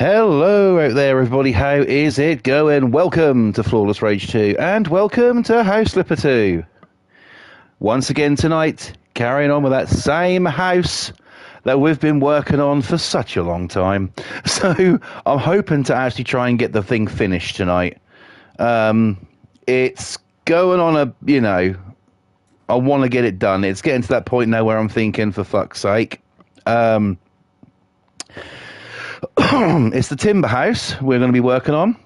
Hello out there, everybody. How is it going? Welcome to Flawless Rage 2 and welcome to House Flipper 2. Once again tonight, carrying on with that same house that we've been working on for such a long time. So I'm hoping to actually try and get the thing finished tonight. It's going on I want to get it done. It's getting to that point now where I'm thinking, for fuck's sake. It's the timber house we're going to be working on.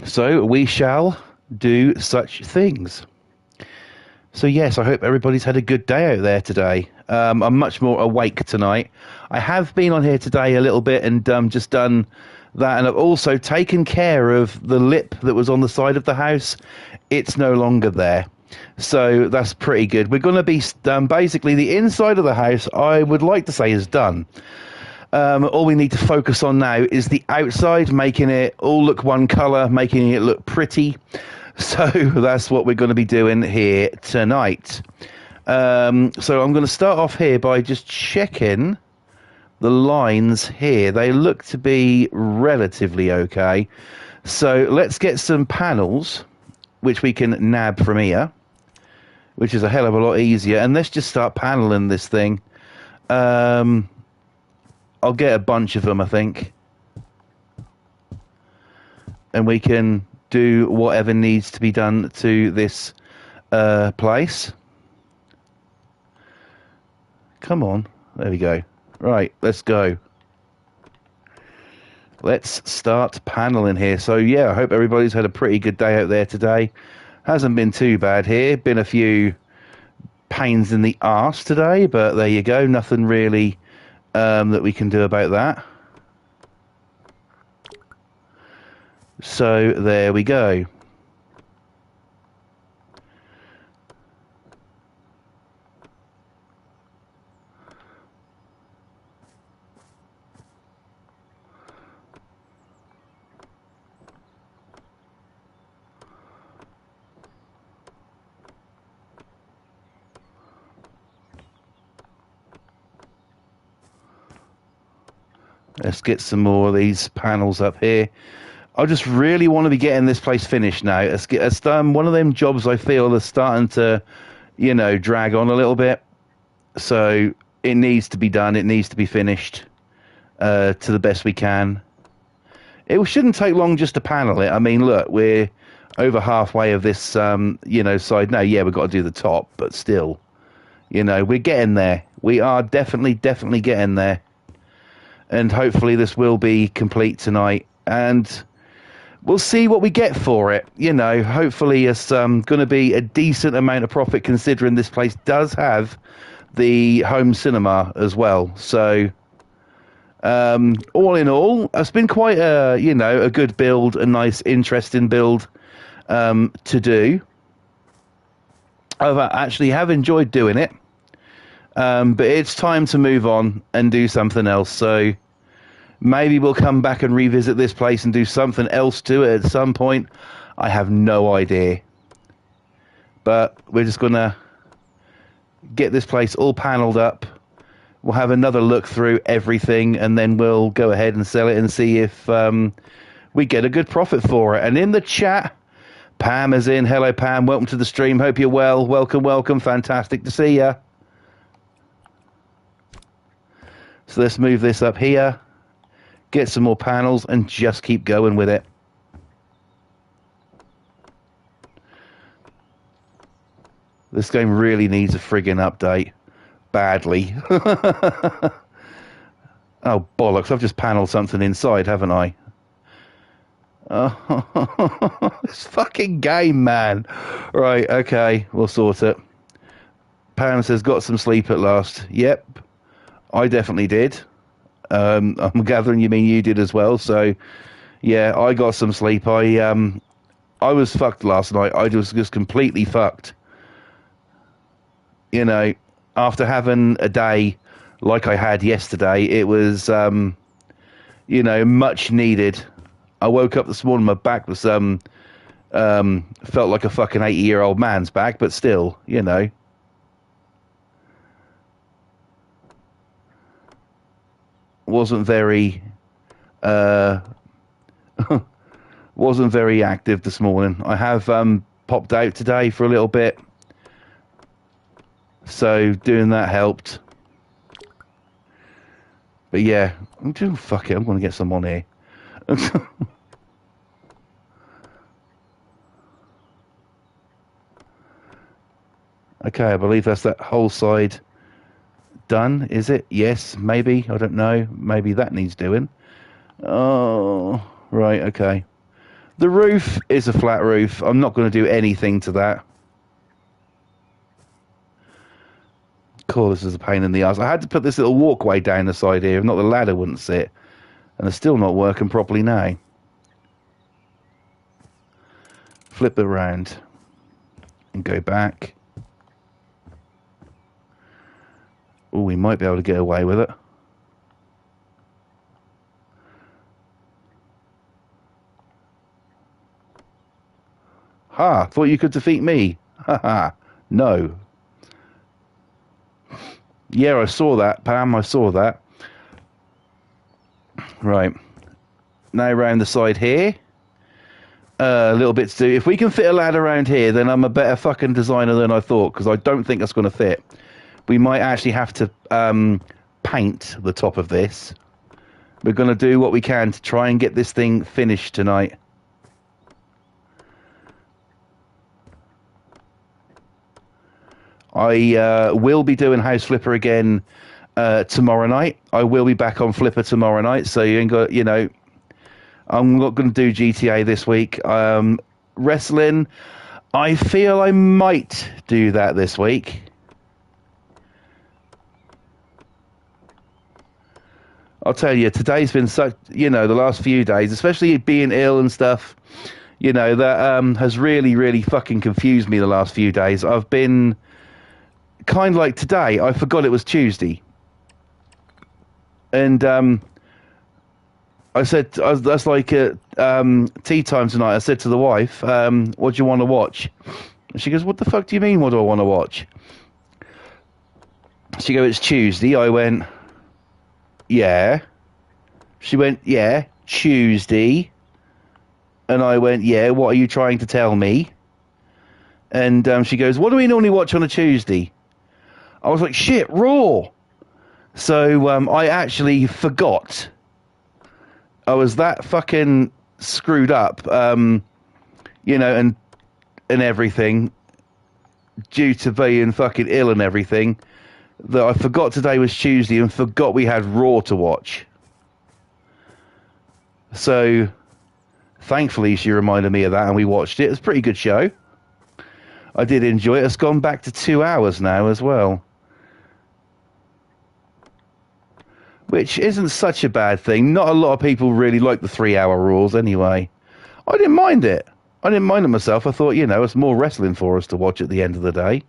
So we shall do such things. So yes, I hope everybody's had a good day out there today. I'm much more awake tonight. I have been on here today a little bit and just done that. And I've also taken care of the lip that was on the side of the house. It's no longer there. So that's pretty good. We're going to be basically the inside of the house, I would like to say, is done. All we need to focus on now is the outside, making it all look one colour, making it look pretty. So that's what we're going to be doing here tonight. So I'm going to start off here by just checking the lines here. They look to be relatively okay. So let's get some panels, which we can nab from here, which is a hell of a lot easier. And let's just start paneling this thing. I'll get a bunch of them, I think. And we can do whatever needs to be done to this place. Come on. There we go. Right, let's go. Let's start paneling here. So, yeah, I hope everybody's had a pretty good day out there today. Hasn't been too bad here. Been a few pains in the arse today, but there you go. Nothing really that we can do about that. So there we go. Let's get some more of these panels up here. I just really want to be getting this place finished now. It's one of them jobs I feel is starting to, drag on a little bit. So it needs to be done. It needs to be finished to the best we can. It shouldn't take long just to panel it. I mean, look, we're over halfway of this, side now. Yeah, we've got to do the top, but still, we're getting there. We are definitely getting there. And hopefully this will be complete tonight. And we'll see what we get for it. Hopefully it's going to be a decent amount of profit, considering this place does have the home cinema as well. So all in all, it's been quite a good build, a nice, interesting build to do. I actually have enjoyed doing it. But it's time to move on and do something else. So maybe we'll come back and revisit this place and do something else to it at some point. I have no idea. But we're just going to get this place all panelled up. We'll have another look through everything, and then we'll go ahead and sell it and see if we get a good profit for it. And in the chat, Pam is in. Hello, Pam. Welcome to the stream. Hope you're well. Welcome. Fantastic to see you. So let's move this up here, get some more panels, and just keep going with it. This game really needs a friggin' update. Badly. Oh, bollocks. I've just panelled something inside, haven't I? Oh, this fucking game, man. Right, okay. We'll sort it. Pam says, got some sleep at last. Yep. I definitely did. I'm gathering you mean you did as well. So, yeah, I got some sleep. I was fucked last night. I was just completely fucked. After having a day like I had yesterday, it was, much needed. I woke up this morning, my back was, felt like a fucking 80-year-old man's back, but still, wasn't very uh, wasn't very active this morning. I have popped out today for a little bit, so doing that helped. But yeah, fuck it, I'm going to get some on here. Okay, I believe that's that whole side done, is it? Yes, maybe. I don't know. Maybe that needs doing. Oh, right, okay. The roof is a flat roof. I'm not going to do anything to that. Cool, this is a pain in the ass. I had to put this little walkway down the side here. If not, the ladder wouldn't sit. And it's still not working properly now. Flip it around. And go back. Oh, we might be able to get away with it. Ha! Thought you could defeat me. Ha ha. No. Yeah, I saw that, Pam. I saw that. Right. Now around the side here. A little bit to do. If we can fit a ladder around here, then I'm a better fucking designer than I thought, because I don't think that's going to fit. We might actually have to paint the top of this. We're going to do what we can to try and get this thing finished tonight. I will be doing House Flipper again tomorrow night. I will be back on Flipper tomorrow night, so you ain't got, you know, I'm not going to do GTA this week. Wrestling, I feel I might do that this week. I'll tell you, today's been such, you know, the last few days, especially being ill and stuff, you know, that has really, really fucking confused me the last few days. I've been kind of like today, I forgot it was Tuesday. And I said, that's like at tea time tonight, I said to the wife, what do you want to watch? And she goes, what the fuck do you mean, what do I want to watch? She goes, it's Tuesday. I went, yeah. She went, yeah, Tuesday. And I went, yeah, what are you trying to tell me? And she goes, what do we normally watch on a Tuesday? I was like, shit, Raw. So I actually forgot. I was that fucking screwed up, you know, and everything, due to being fucking ill and everything, that I forgot today was Tuesday and forgot we had Raw to watch. So, thankfully, she reminded me of that and we watched it. It was a pretty good show. I did enjoy it. It's gone back to 2 hours now as well. Which isn't such a bad thing. Not a lot of people really like the 3-hour rules anyway. I didn't mind it. I didn't mind it myself. I thought, you know, it's more wrestling for us to watch at the end of the day.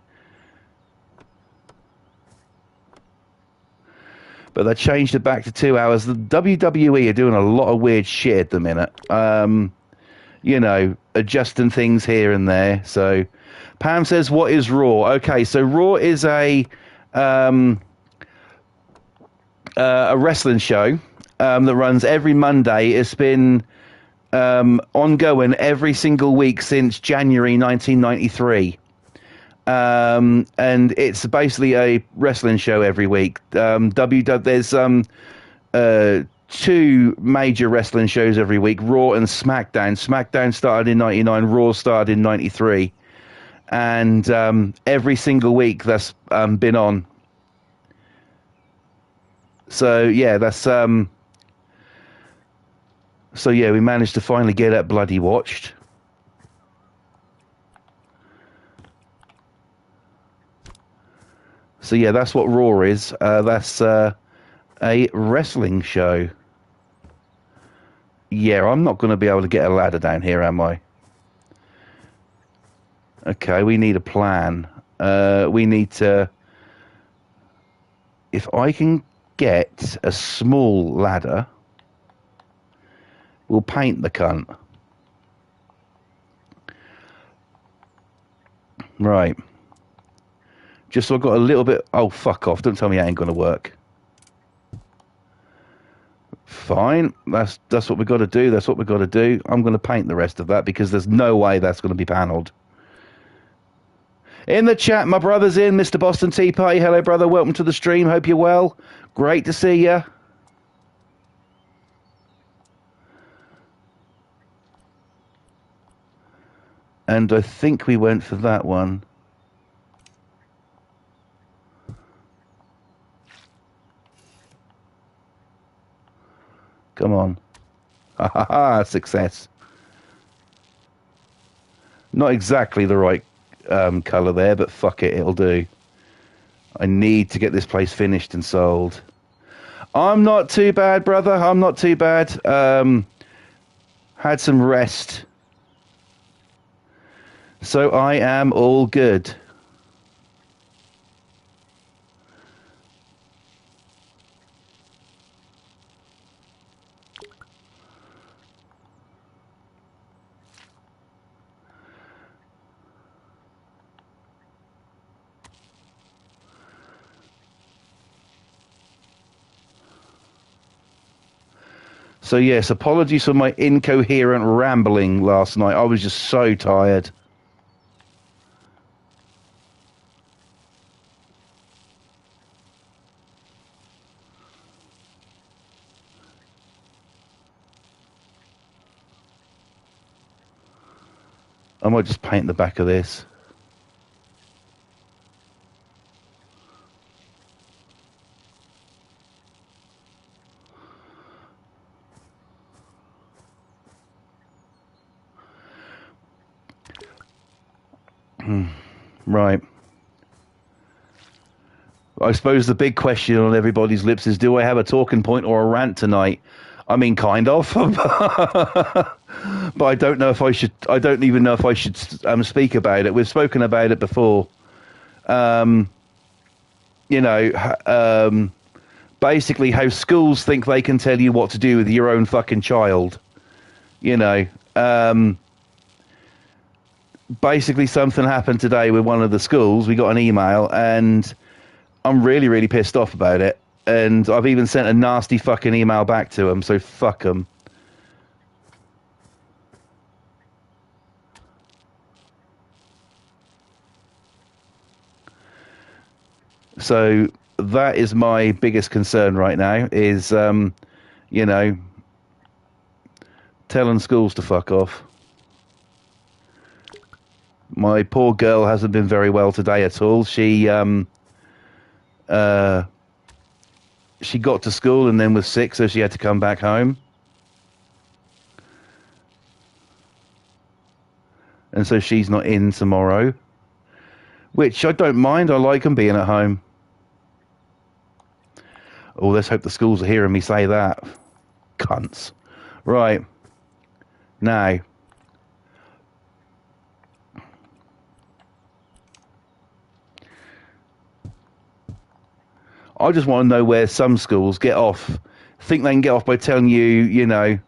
But they changed it back to 2 hours. The WWE are doing a lot of weird shit at the minute. You know, adjusting things here and there. So, Pam says, what is Raw? Okay, so Raw is a wrestling show that runs every Monday. It's been ongoing every single week since January 1993. And it's basically a wrestling show every week. There's two major wrestling shows every week, Raw and SmackDown. SmackDown started in 99, Raw started in 93. And every single week that's been on. So yeah, that's so yeah, we managed to finally get it bloody watched. So yeah, that's what Raw is. That's a wrestling show. Yeah, I'm not going to be able to get a ladder down here, am I? Okay, we need a plan. We need to... If I can get a small ladder, we'll paint the cunt. Right. Just so I've got a little bit... Oh, fuck off. Don't tell me that ain't going to work. Fine. That's what we've got to do. That's what we've got to do. I'm going to paint the rest of that because there's no way that's going to be panelled. In the chat, my brother's in, Mr. Boston Tea Party. Hello, brother. Welcome to the stream. Hope you're well. Great to see you. And I think we went for that one. Come on. Ha ha ha, success. Not exactly the right colour there, but fuck it, it'll do. I need to get this place finished and sold. I'm not too bad, brother. I'm not too bad. Had some rest. So I am all good. So yes, apologies for my incoherent rambling last night. I was just so tired. I might just paint the back of this. Right. I suppose the big question on everybody's lips is, do I have a talking point or a rant tonight? I mean, kind of. But I don't know if I should. I don't even know if I should speak about it. We've spoken about it before. Basically how schools think they can tell you what to do with your own fucking child. Basically something happened today with one of the schools. We got an email and I'm really, really pissed off about it. And I've even sent a nasty fucking email back to them, so fuck them. So that is my biggest concern right now is, telling schools to fuck off. My poor girl hasn't been very well today at all. She got to school and then was sick, so she had to come back home. And so she's not in tomorrow, which I don't mind. I like them being at home. Oh, let's hope the schools are hearing me say that. Cunts. Right. Now. I just want to know where some schools get off. Think they can get off by telling you,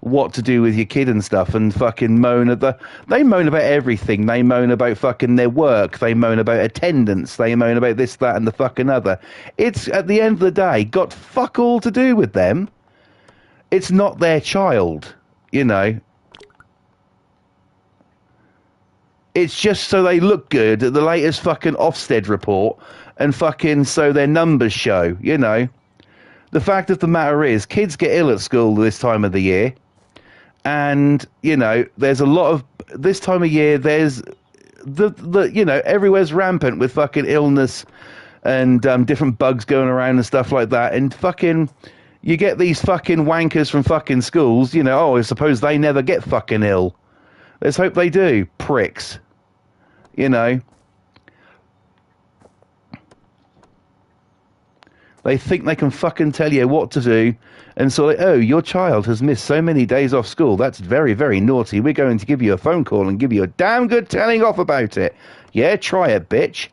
what to do with your kid and stuff, and fucking moan at they moan about everything. They moan about fucking their work. They moan about attendance. They moan about this, that, and the fucking other. It's, at the end of the day, got fuck all to do with them. It's not their child, It's just so they look good at the latest fucking Ofsted report and fucking so their numbers show, The fact of the matter is, kids get ill at school this time of the year. And, there's a lot of, this time of year, there's, everywhere's rampant with fucking illness and different bugs going around and stuff like that. And fucking, you get these fucking wankers from fucking schools, I suppose they never get fucking ill. Let's hope they do, pricks. They think they can fucking tell you what to do. And so, your child has missed so many days off school. That's very, very naughty. We're going to give you a phone call and give you a damn good telling off about it. Yeah, try it, bitch.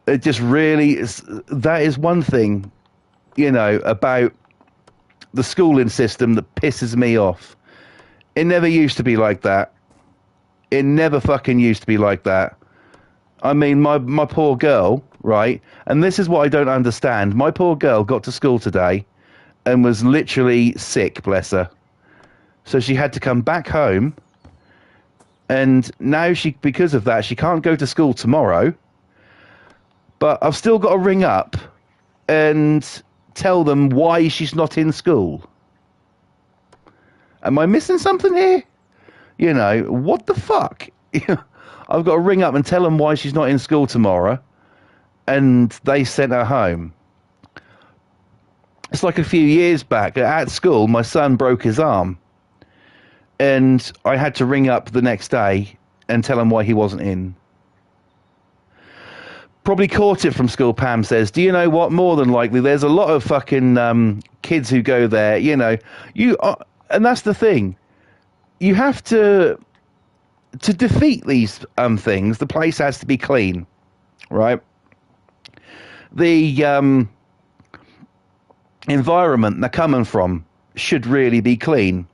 It just really is, that is one thing, about the schooling system that pisses me off. It never used to be like that. It never fucking used to be like that. I mean, my poor girl, right? And this is what I don't understand. My poor girl got to school today and was literally sick, bless her. So she had to come back home, and now because of that, she can't go to school tomorrow. But I've still got to ring up and tell them why she's not in school. Am I missing something here? You know, what the fuck? I've got to ring up and tell them why she's not in school tomorrow, and they sent her home. It's like a few years back at school, my son broke his arm, and I had to ring up the next day and tell him why he wasn't in. Probably caught it from school, Pam says. Do you know what? More than likely, there's a lot of fucking kids who go there, you know. And that's the thing. You have to defeat these things, the place has to be clean, right? The environment they're coming from should really be clean.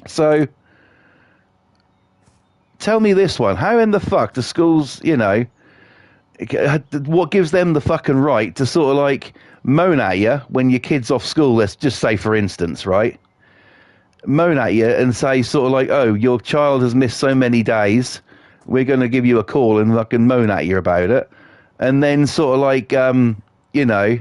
So, tell me this one. How in the fuck do schools, you know, what gives them the fucking right to sort of like moan at you when your kid's off school, let's just say for instance, right? Moan at you and say sort of like, oh, your child has missed so many days, we're going to give you a call and fucking moan at you about it. And then sort of like, you know,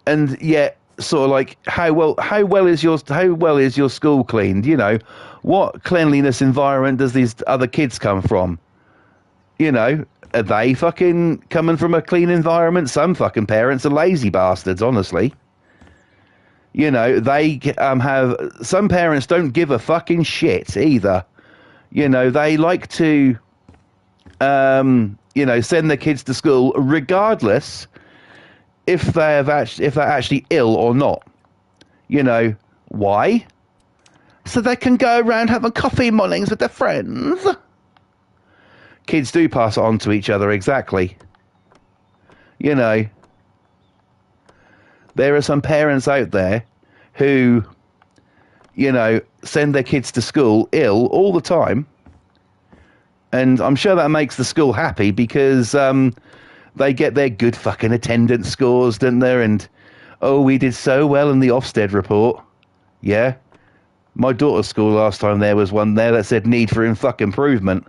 and yet sort of like, how well is your school cleaned? You know, what cleanliness environment does these other kids come from? You know, are they fucking coming from a clean environment? Some fucking parents are lazy bastards, honestly. You know, they have... Some parents don't give a fucking shit either. You know, they like to, you know, send their kids to school regardless if they're actually ill or not. You know, why? So they can go around having coffee mornings with their friends. Kids do pass it on to each other, exactly. You know, there are some parents out there who, you know, send their kids to school ill all the time. And I'm sure that makes the school happy because they get their good fucking attendance scores, don't they? And, oh, we did so well in the Ofsted report. Yeah. My daughter's school last time there was one there that said need for fucking improvement.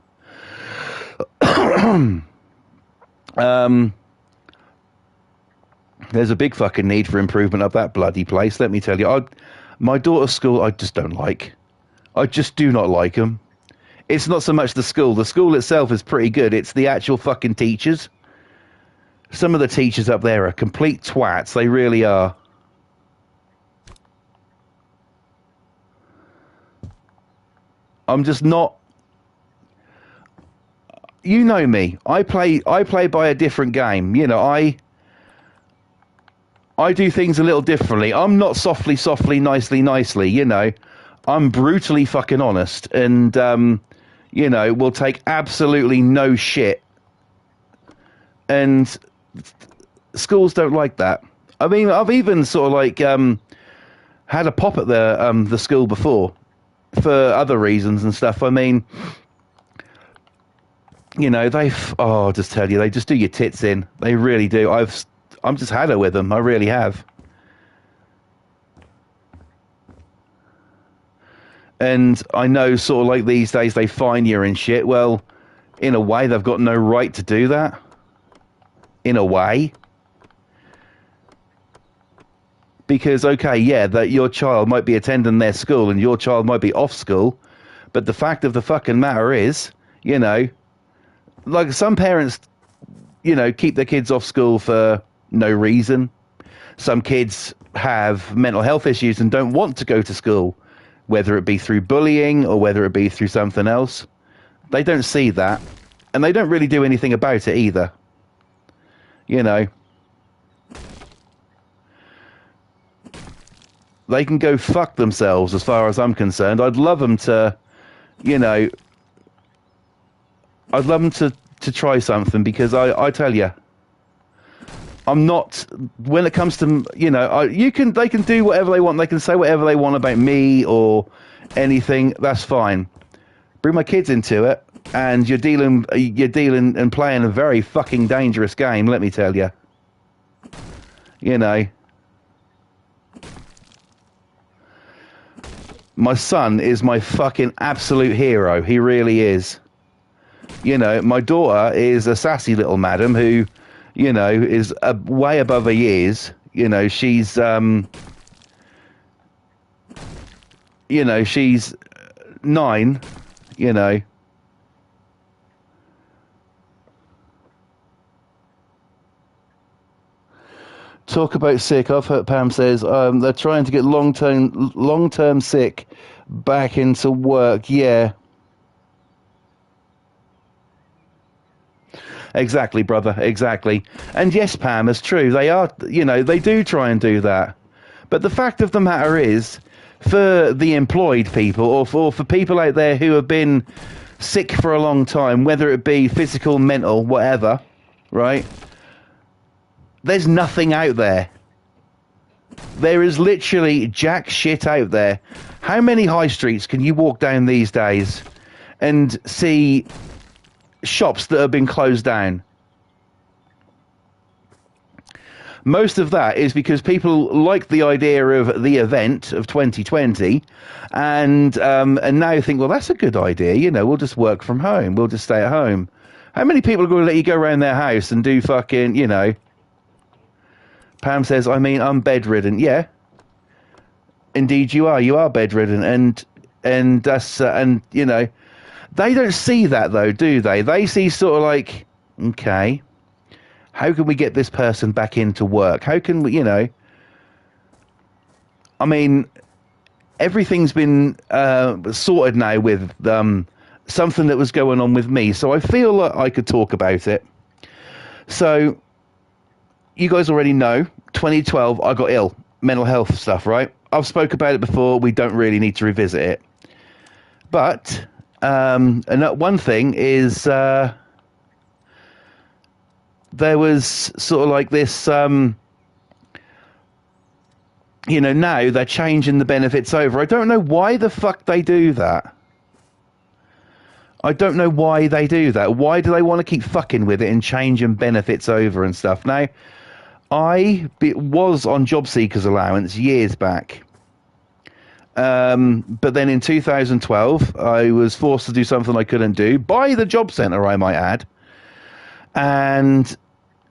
There's a big fucking need for improvement of that bloody place, let me tell you. My daughter's school, I just don't like. I just do not like them. It's not so much the school. The school itself is pretty good. It's the actual fucking teachers. Some of the teachers up there are complete twats. They really are. I'm just not... You know me. I play by a different game. You know, I do things a little differently. I'm not softly, nicely, you know. I'm brutally fucking honest and, you know, will take absolutely no shit. And schools don't like that. I mean, I've even sort of like had a pop at the school before for other reasons and stuff. I mean, you know, I'll just tell you, they just do your tits in. They really do. I'm just had it with them. I really have. And I know sort of like these days they fine you and shit. Well, in a way, they've got no right to do that. In a way. Because, okay, yeah, that your child might be attending their school and your child might be off school. But the fact of the fucking matter is, you know, like some parents, you know, keep their kids off school for no reason. Some kids have mental health issues and don't want to go to school, whether it be through bullying or whether it be through something else. They don't see that, and they don't really do anything about it either. You know, they can go fuck themselves as far as I'm concerned. I'd love them to, you know, I'd love them to try something because I tell you, I'm not, when it comes to, you know, they can do whatever they want. They can say whatever they want about me or anything. That's fine. bring my kids into it, and you're dealing and playing a very fucking dangerous game, let me tell you. You know, my son is my fucking absolute hero. He really is. You know, my daughter is a sassy little madam who, you know, is way above her years. You know, she's, you know, she's 9, you know. Talk about sick. I've heard Pam says they're trying to get long-term sick back into work. Yeah. Exactly, brother. Exactly. And yes, Pam, it's true. They are, you know, they do try and do that. But the fact of the matter is, for the employed people, or for people out there who have been sick for a long time, whether it be physical, mental, whatever, right? There's nothing out there. There is literally jack shit out there. How many high streets can you walk down these days and see shops that have been closed down? Most of that is because people like the idea of the event of 2020 and now think, well, that's a good idea. You know, we'll just work from home. We'll just stay at home. How many people are going to let you go around their house and do fucking, you know? Pam says, I mean, I'm bedridden. Yeah. Indeed you are. You are bedridden. And that's, and, you know, they don't see that though, do they? They see sort of like, okay, how can we get this person back into work? How can we, you know, I mean, everything's been sorted now with something that was going on with me. So I feel like I could talk about it. So you guys already know, 2012, I got ill, mental health stuff, right? I've spoke about it before. We don't really need to revisit it. But and one thing is there was sort of like this, you know, now they're changing the benefits over. I don't know why the fuck they do that. I don't know why they do that. Why do they want to keep fucking with it and changing benefits over and stuff? Now, I was on job seekers allowance years back. But then in 2012, I was forced to do something I couldn't do by the job centre, I might add. And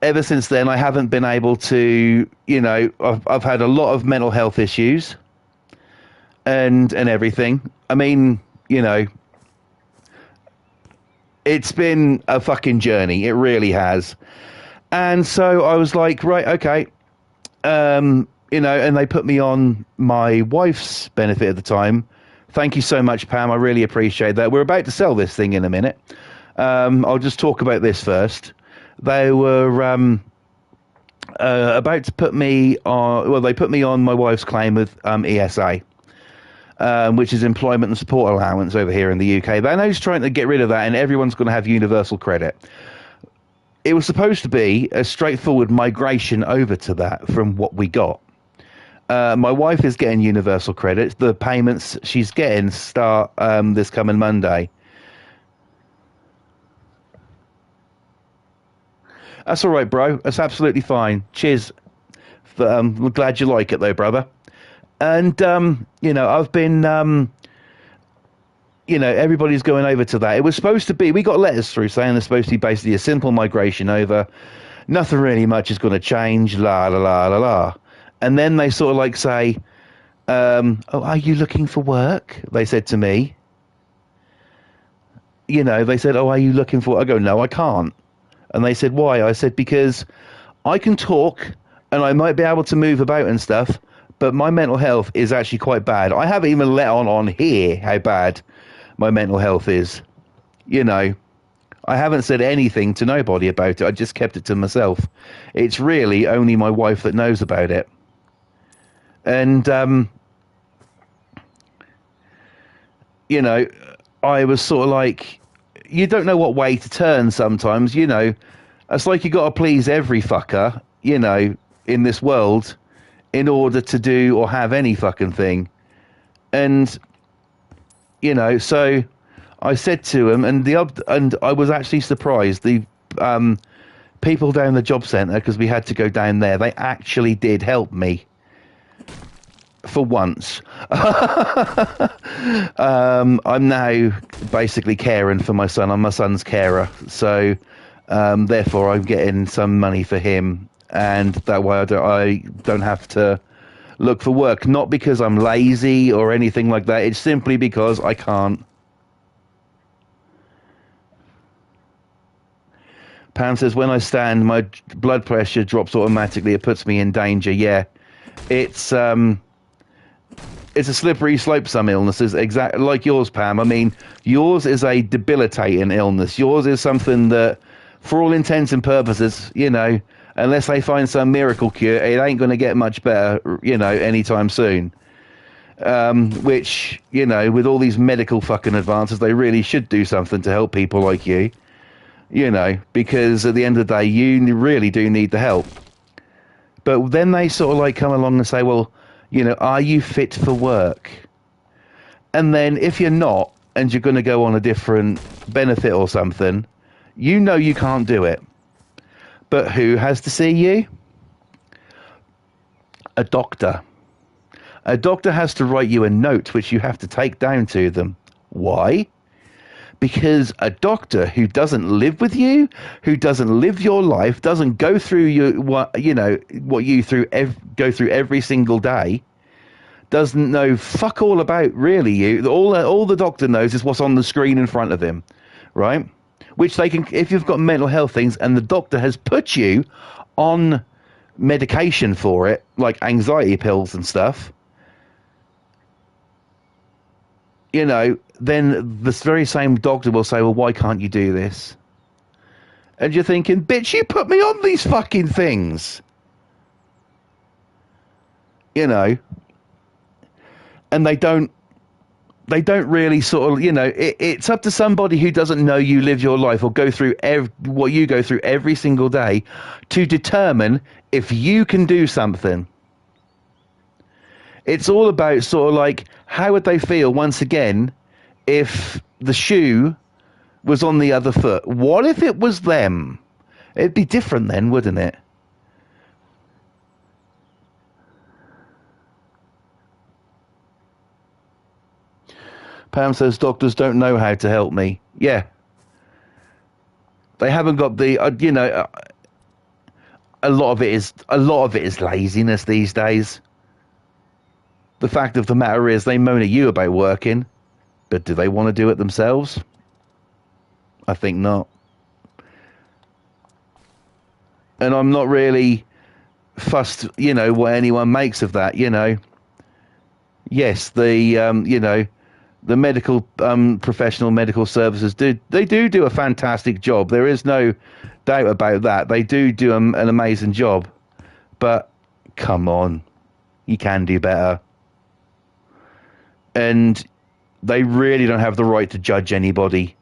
ever since then, I haven't been able to, you know, I've had a lot of mental health issues and everything. I mean, you know, it's been a fucking journey. It really has. And so I was like, right, okay. You know, and they put me on my wife's benefit at the time. Thank you so much, Pam. I really appreciate that. We're about to sell this thing in a minute. I'll just talk about this first. They were about to put me on, well, they put me on my wife's claim with ESA, which is Employment and Support Allowance over here in the UK. They're now just trying to get rid of that, and everyone's going to have universal credit. It was supposed to be a straightforward migration over to that from what we got. My wife is getting universal credit. The payments she's getting start this coming Monday. That's all right, bro. That's absolutely fine. Cheers. I'm glad you like it, though, brother. And, you know, I've been, you know, everybody's going over to that. It was supposed to be, we got letters through saying it's supposed to be basically a simple migration over. Nothing really much is going to change, la, la, la, la, la. And then they sort of like say, oh, are you looking for work? They said to me. You know, they said, oh, are you looking for, I go, no, I can't. And they said, why? I said, because I can talk and I might be able to move about and stuff, but my mental health is actually quite bad. I haven't even let on here how bad my mental health is. You know, I haven't said anything to nobody about it. I just kept it to myself. It's really only my wife that knows about it. And, you know, I was sort of like, you don't know what way to turn sometimes, you know. It's like you got to please every fucker, you know, in this world in order to do or have any fucking thing. And, you know, so I said to him, and I was actually surprised. The people down the job centre, because we had to go down there, they actually did help me for once. I'm now basically caring for my son. I'm my son's carer, so therefore I'm getting some money for him, and that way I don't have to look for work. Not because I'm lazy or anything like that. It's simply because I can't. Pam says, when I stand, my blood pressure drops automatically. It puts me in danger. Yeah, it's a slippery slope, some illnesses, exactly like yours, Pam. I mean, yours is a debilitating illness. Yours is something that, for all intents and purposes, you know, unless they find some miracle cure, it ain't going to get much better, you know, anytime soon. Which, you know, with all these medical fucking advances, they really should do something to help people like you. You know, because at the end of the day, you really do need the help. But then they sort of like come along and say, well, you know, are you fit for work? And then if you're not, and you're going to go on a different benefit or something, you know you can't do it. But who has to see you? A doctor. A doctor has to write you a note, which you have to take down to them. Why? Because a doctor who doesn't live with you, who doesn't live your life, doesn't go through what you go through every single day, doesn't know fuck all about really you. All the doctor knows is what's on the screen in front of him, right? Which they can, if you've got mental health things, and the doctor has put you on medication for it, like anxiety pills and stuff, you know, then this very same doctor will say, well, why can't you do this? And you're thinking, bitch, you put me on these fucking things. You know, and they don't really sort of, you know, it's up to somebody who doesn't know you live your life or go through what you go through every single day to determine if you can do something. It's all about sort of like, how would they feel once again if the shoe was on the other foot? What if it was them? It'd be different then, wouldn't it? Pam says, doctors don't know how to help me. Yeah. They haven't got the, you know, a lot of it is laziness these days. The fact of the matter is they moan at you about working, but do they want to do it themselves? I think not. And I'm not really fussed, you know, what anyone makes of that, you know. Yes, you know, the medical professional medical services do a fantastic job. There is no doubt about that. They do an amazing job. But come on, you can do better. And they really don't have the right to judge anybody.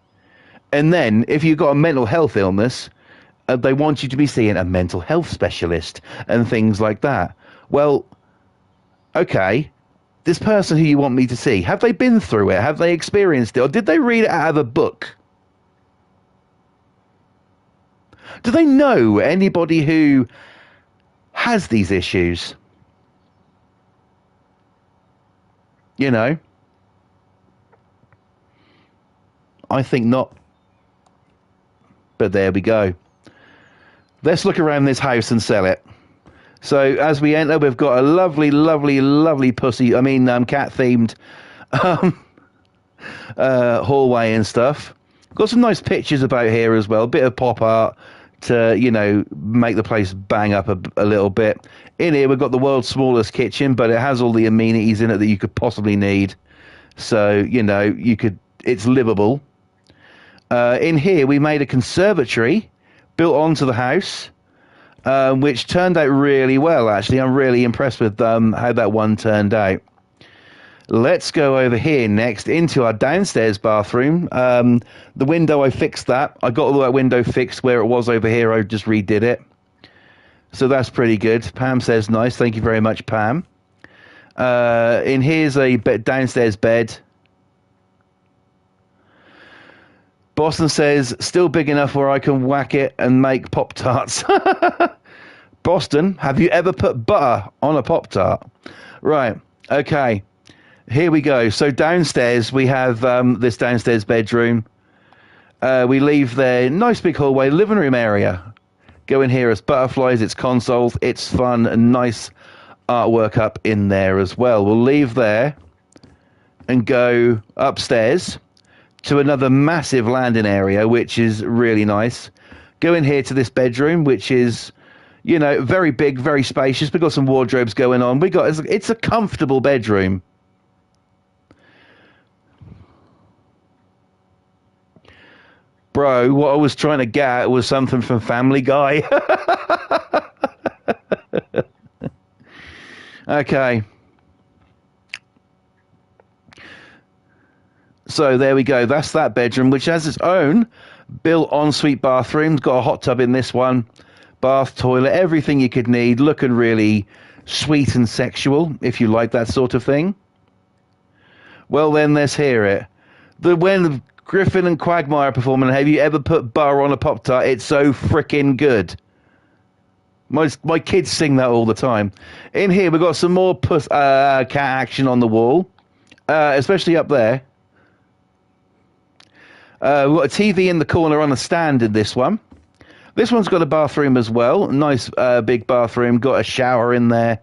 And then, if you've got a mental health illness, they want you to be seeing a mental health specialist and things like that. Well, okay, this person who you want me to see, have they been through it? Have they experienced it? Or did they read it out of a book? Do they know anybody who has these issues? You know? I think not. But there we go. Let's look around this house and sell it. So as we enter, we've got a lovely, lovely, lovely cat-themed hallway and stuff. Got some nice pictures about here as well. A bit of pop art to, you know, make the place bang up a little bit. In here, we've got the world's smallest kitchen, but it has all the amenities in it that you could possibly need. So, you know, it's livable. In here, we made a conservatory built onto the house, which turned out really well, actually. I'm really impressed with how that one turned out. Let's go over here next into our downstairs bathroom. The window, I fixed that. I got all that window fixed where it was over here. I just redid it. So that's pretty good. Pam says, nice. Thank you very much, Pam. In here's a downstairs bed. Boston says, still big enough where I can whack it and make Pop-Tarts. Boston, have you ever put butter on a Pop-Tart? Right, okay. Here we go. So downstairs, we have this downstairs bedroom. We leave there, nice big hallway, living room area. Go in here as butterflies, it's consoles, it's fun, and nice artwork up in there as well. We'll leave there and go upstairs to another massive landing area, which is really nice. Go in here to this bedroom, which is, you know, very big, very spacious. We've got some wardrobes going on. It's a comfortable bedroom. Bro, what I was trying to get at was something from Family Guy. Okay. So there we go. That's that bedroom, which has its own built ensuite bathroom. Got a hot tub in this one, bath, toilet, everything you could need. Looking really sweet and sexual, if you like that sort of thing. Well, then let's hear it. When Griffin and Quagmire performing, have you ever put butter on a Pop-Tart? It's so freaking good. My kids sing that all the time. In here, we've got some more cat action on the wall, especially up there. We've got a TV in the corner on a stand in this one. This one's got a bathroom as well. Nice big bathroom. Got a shower in there.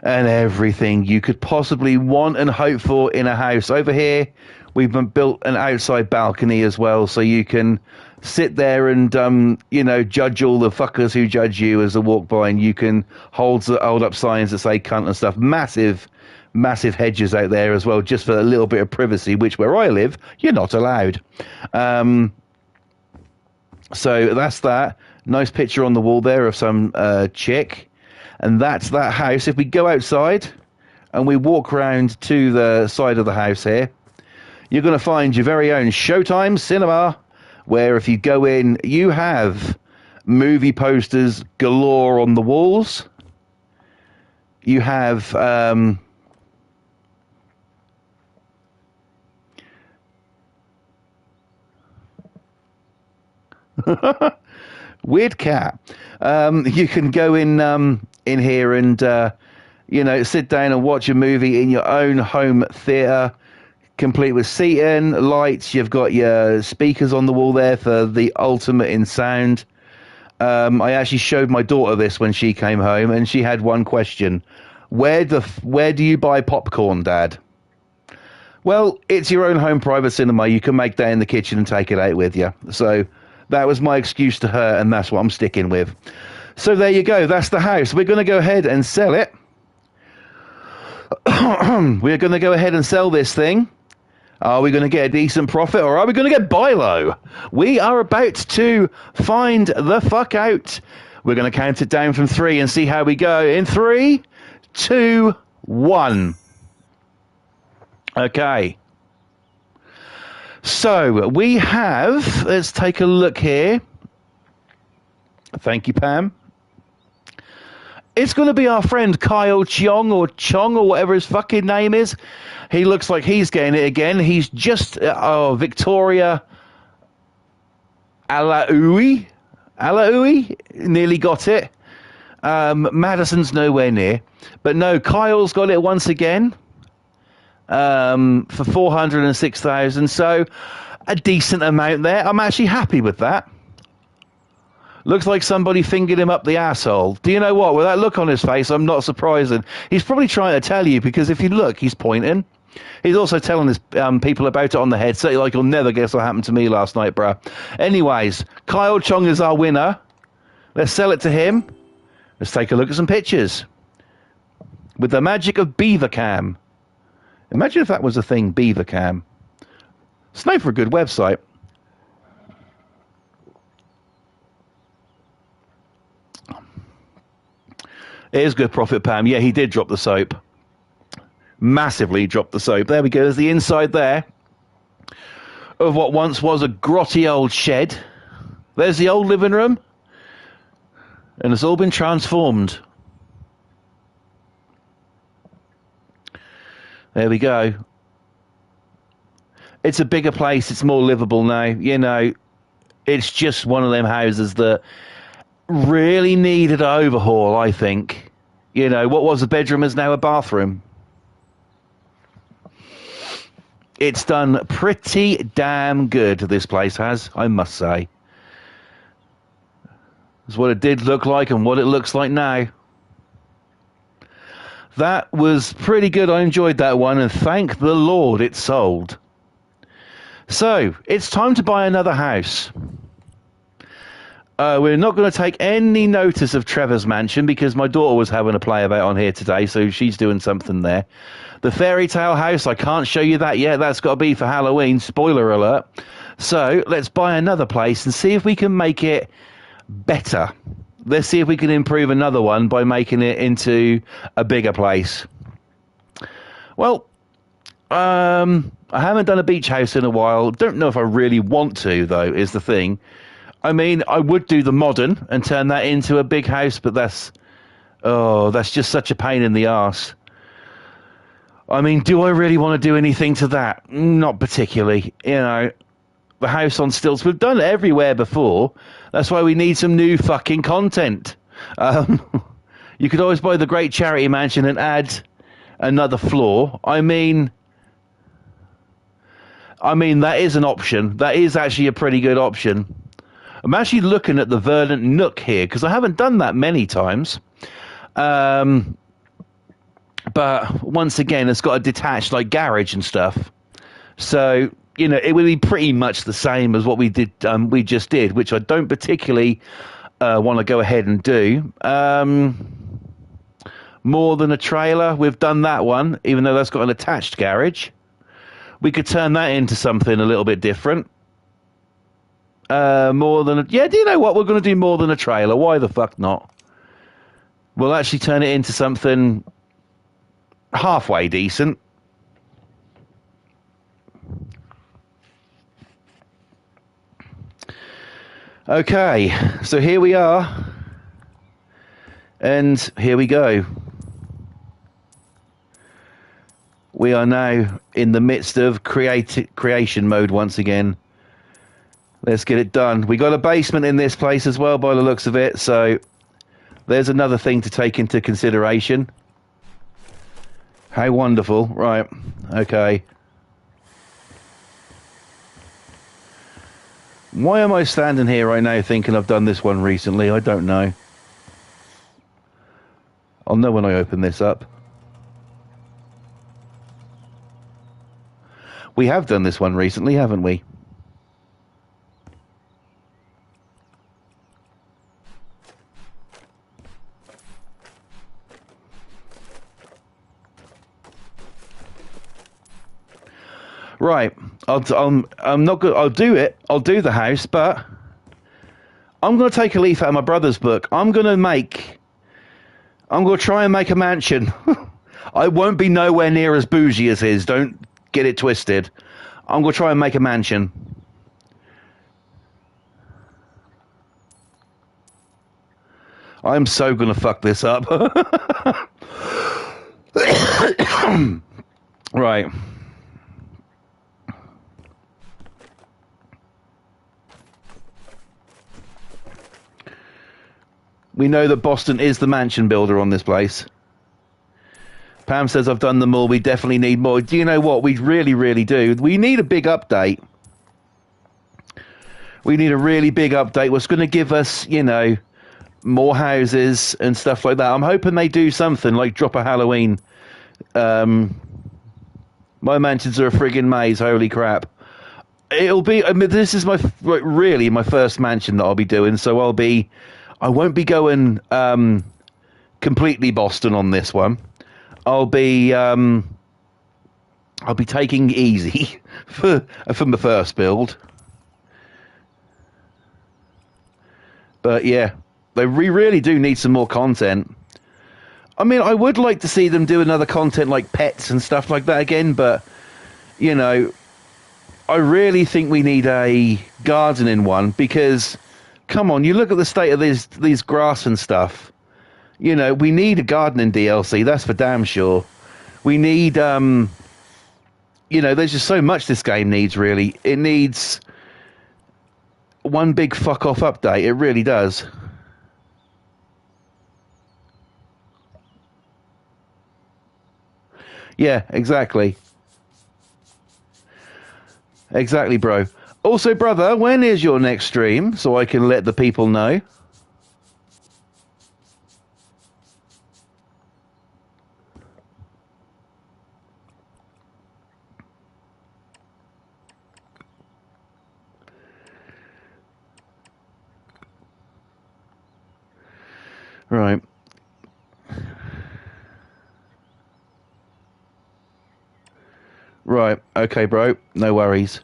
And everything you could possibly want and hope for in a house. Over here, we've built an outside balcony as well. So you can sit there and, judge all the fuckers who judge you as they walk by. And you can hold up signs that say cunt and stuff. Massive hedges out there as well, just for a little bit of privacy, which where I live, you're not allowed. So that's that. Nice picture on the wall there of some chick. And that's that house. If we go outside and we walk around to the side of the house here, you're going to find your very own Showtime Cinema, where if you go in, you have movie posters galore on the walls. You have... weird cat. You can go in here and sit down and watch a movie in your own home theater, complete with seating, lights. You've got your speakers on the wall there for the ultimate in sound. I actually showed my daughter this when she came home, and she had one question: where do you buy popcorn, Dad? Well, it's your own home private cinema. You can make that in the kitchen and take it out with you. So that was my excuse to her, and that's what I'm sticking with. So there you go. That's the house. We're going to go ahead and sell it. We're going to go ahead and sell this thing. Are we going to get a decent profit, or are we going to get buy low? We are about to find the fuck out. We're going to count it down from 3 and see how we go. In 3, 2, 1. Okay. So we have, let's take a look here. Thank you, Pam. It's going to be our friend Kyle Chong or whatever his fucking name is. He looks like he's getting it again. He's just, Victoria Alaoui, nearly got it. Madison's nowhere near. But no, Kyle's got it once again. For 406,000, so a decent amount there. I'm actually happy with that. Looks like somebody fingered him up the asshole. Do you know what? With that look on his face, I'm not surprised. He's probably trying to tell you, because if you look, he's pointing. He's also telling his people about it on the headset, like, you'll never guess what happened to me last night, bruh. Anyways, Kyle Chong is our winner. Let's sell it to him. Let's take a look at some pictures. With the magic of Beavercam. Imagine if that was a thing, Beavercam. It's known for a good website. It is good profit, Pam. Yeah, he did drop the soap. Massively dropped the soap. There we go. There's the inside there of what once was a grotty old shed. There's the old living room. And it's all been transformed. There we go. It's a bigger place. It's more livable now. You know, it's just one of them houses that really needed an overhaul, I think. You know, what was a bedroom is now a bathroom. It's done pretty damn good, this place has, I must say. It's what it did look like and what it looks like now. That was pretty good. I enjoyed that one, and thank the Lord it sold. So, it's time to buy another house. We're not going to take any notice of Trevor's mansion because my daughter was having a play about on here today, so she's doing something there. The fairy tale house, I can't show you that yet. That's got to be for Halloween. Spoiler alert. So, let's buy another place and see if we can make it better. Let's see if we can improve another one by making it into a bigger place. Well, I haven't done a beach house in a while. Don't know if I really want to, though, is the thing. I mean, I would do the modern and turn that into a big house, but that's just such a pain in the arse. I mean, do I really want to do anything to that? Not particularly. You know, the house on stilts, we've done it everywhere before. That's why we need some new fucking content. You could always buy the Great Charity Mansion and add another floor. I mean, that is an option. That is actually a pretty good option. I'm actually looking at the Verdant Nook here because I haven't done that many times. But once again, it's got a detached like garage and stuff. So, you know, it would be pretty much the same as what we did. We just did, which I don't particularly want to go ahead and do. More than a trailer, we've done that one, even though that's got an attached garage. We could turn that into something a little bit different. More than do you know what? We're going to do more than a trailer. Why the fuck not? We'll actually turn it into something halfway decent. Okay, so here we are. And here we go. We are now in the midst of creation mode once again. Let's get it done. We got a basement in this place as well by the looks of it, so there's another thing to take into consideration. How wonderful. Right, okay. Why am I standing here right now thinking I've done this one recently? I don't know. I'll know when I open this up. We have done this one recently, haven't we? Right, I'm not good. I'll do it. I'll do the house, but I'm going to take a leaf out of my brother's book. I'm going to try and make a mansion. I won't be nowhere near as bougie as his. Don't get it twisted. I'm going to try and make a mansion. I'm so going to fuck this up. Right. We know that Boston is the mansion builder on this place. Pam says, I've done them all. We definitely need more. Do you know what? We really, really do. We need a big update. We need a really big update. What's going to give us, you know, more houses and stuff like that. I'm hoping they do something like drop a Halloween. My mansions are a friggin' maze. Holy crap. It'll be, I mean, this is really my first mansion that I'll be doing. So I won't be going completely Boston on this one. I'll be taking it easy from the first build. But yeah, we really do need some more content. I mean, I would like to see them do another content like pets and stuff like that again, but you know, I really think we need a gardening one because come on, you look at the state of these grass and stuff. You know, we need a gardening DLC, that's for damn sure. We need you know, there's just so much this game needs, really. It needs one big fuck off update. It really does. Yeah, exactly. Exactly, bro. Also, brother, when is your next stream so I can let the people know? Right. Right. Okay, bro. No worries.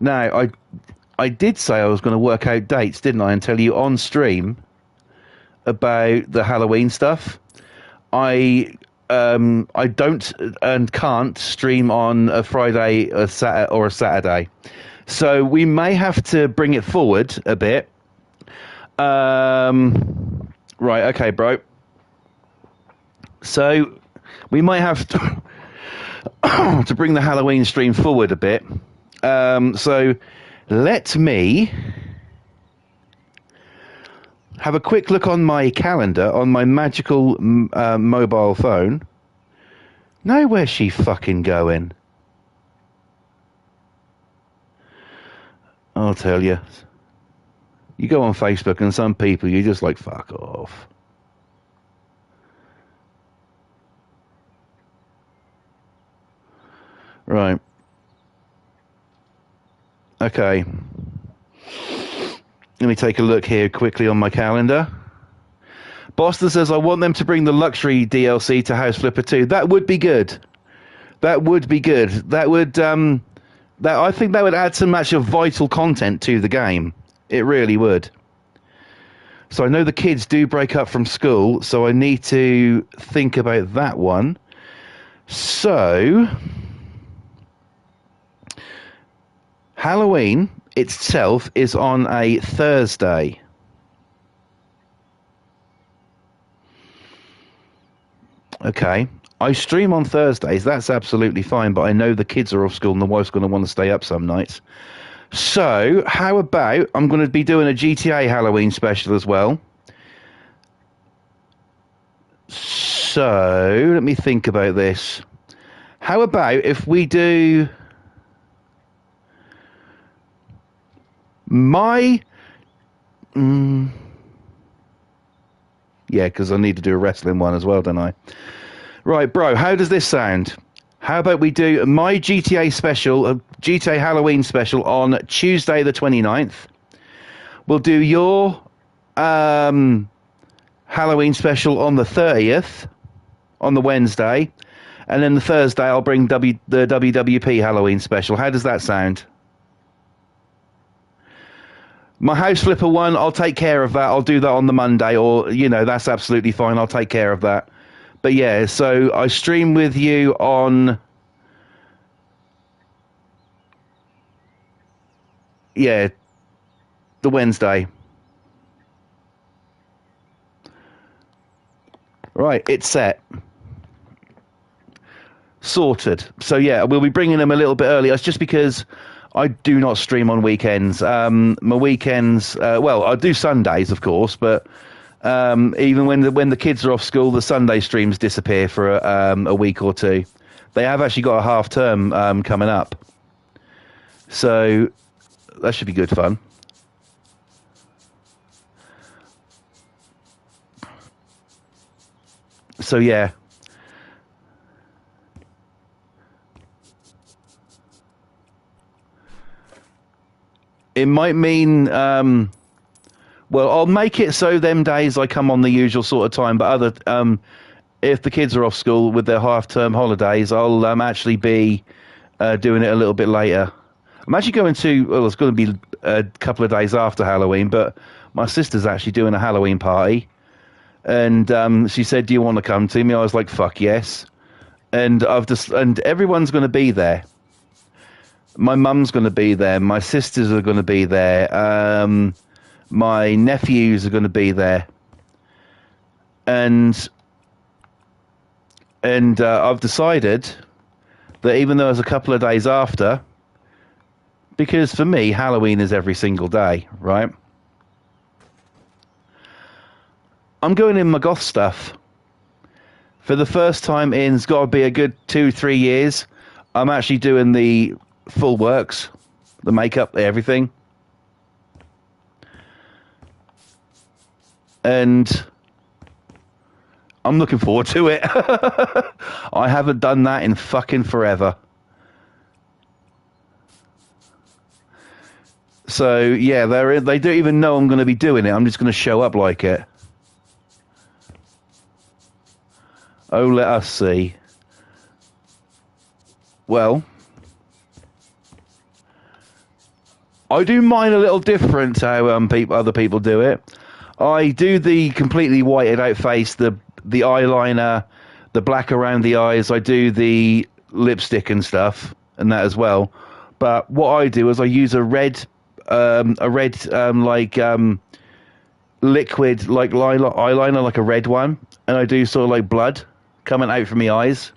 Now, I did say I was going to work out dates, didn't I, and tell you on stream about the Halloween stuff. I don't and can't stream on a Friday, a Saturday, or a Saturday, so we may have to bring it forward a bit. Right, okay, bro. So we might have to, to bring the Halloween stream forward a bit. So let me have a quick look on my calendar on my magical mobile phone. Know where's she fucking going? I'll tell you. You go on Facebook and some people, you're just like, fuck off. Right. Okay. Let me take a look here quickly on my calendar. Boston says, I want them to bring the luxury DLC to House Flipper 2. That would be good. That would be good. That would, I think that would add some actual vital content to the game. It really would. So I know the kids do break up from school, so I need to think about that one. So, Halloween itself is on a Thursday. Okay. I stream on Thursdays. That's absolutely fine, but I know the kids are off school and the wife's going to want to stay up some nights. So, how about I'm going to be doing a GTA Halloween special as well. So, let me think about this. How about if we do my... yeah, because I need to do a wrestling one as well, don't I? Right, bro, how does this sound? How about we do my GTA special, GTA Halloween special on Tuesday the 29th. We'll do your Halloween special on the 30th, on the Wednesday. And then the Thursday, I'll bring the WWP Halloween special. How does that sound? My House Flipper one, I'll take care of that. I'll do that on the Monday, or, you know, that's absolutely fine. I'll take care of that. But yeah, so I stream with you on... Yeah, the Wednesday. Right, it's set. Sorted. So yeah, we'll be bringing them a little bit earlier. It's just because I do not stream on weekends. My weekends, well, I do Sundays, of course, but even when the kids are off school, the Sunday streams disappear for a week or two. They have actually got a half term coming up, so that should be good fun. So yeah. It might mean, well, I'll make it so them days I come on the usual sort of time, but if the kids are off school with their half-term holidays, I'll actually be doing it a little bit later. I'm actually going to, well, it's going to be a couple of days after Halloween, but my sister's actually doing a Halloween party, and she said, do you want to come to me? I was like, fuck yes. And and everyone's going to be there. My mum's going to be there. My sisters are going to be there. My nephews are going to be there. And I've decided that even though it's a couple of days after, because for me, Halloween is every single day, right? I'm going in my goth stuff. For the first time in, it's got to be a good 2-3 years, I'm actually doing the full works, the makeup, everything. And I'm looking forward to it. I haven't done that in fucking forever. So, yeah, they don't even know I'm going to be doing it. I'm just going to show up like it. Oh, let us see. Well, I do mine a little different to how other people do it. I do the completely whited out face, the eyeliner, the black around the eyes. I do the lipstick and stuff and that as well. But what I do is I use a red liquid like eyeliner, like a red one, and I do sort of like blood coming out from my eyes.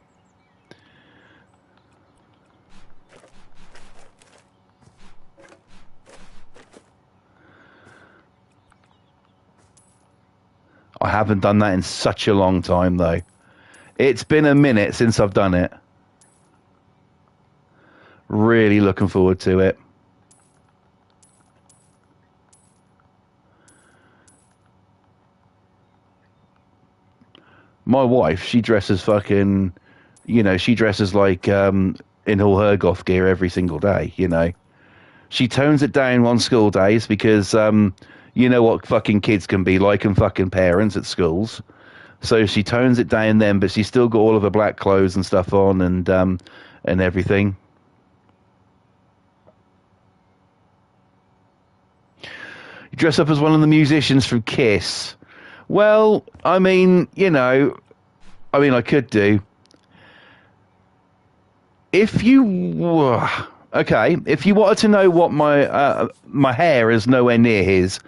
I haven't done that in such a long time, though. It's been a minute since I've done it. Really looking forward to it. My wife, she dresses fucking, she dresses like in all her goth gear every single day, She tones it down on school days because you know what fucking kids can be like and fucking parents at schools. So she tones it down then, but she's still got all of her black clothes and stuff on and everything. You dress up as one of the musicians from Kiss. Well, I mean, I could do. If you wanted to know what my hair is nowhere near his,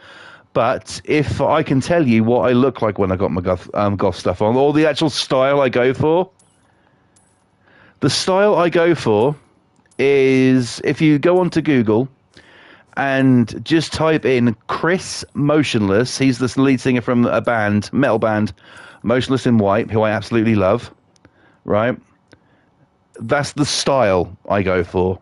but if I can tell you what I look like when I got my goth stuff on, or the actual style I go for, the style I go for is if you go onto Google and just type in Chris Motionless. He's the lead singer from a metal band, Motionless in White, who I absolutely love, right? That's the style I go for.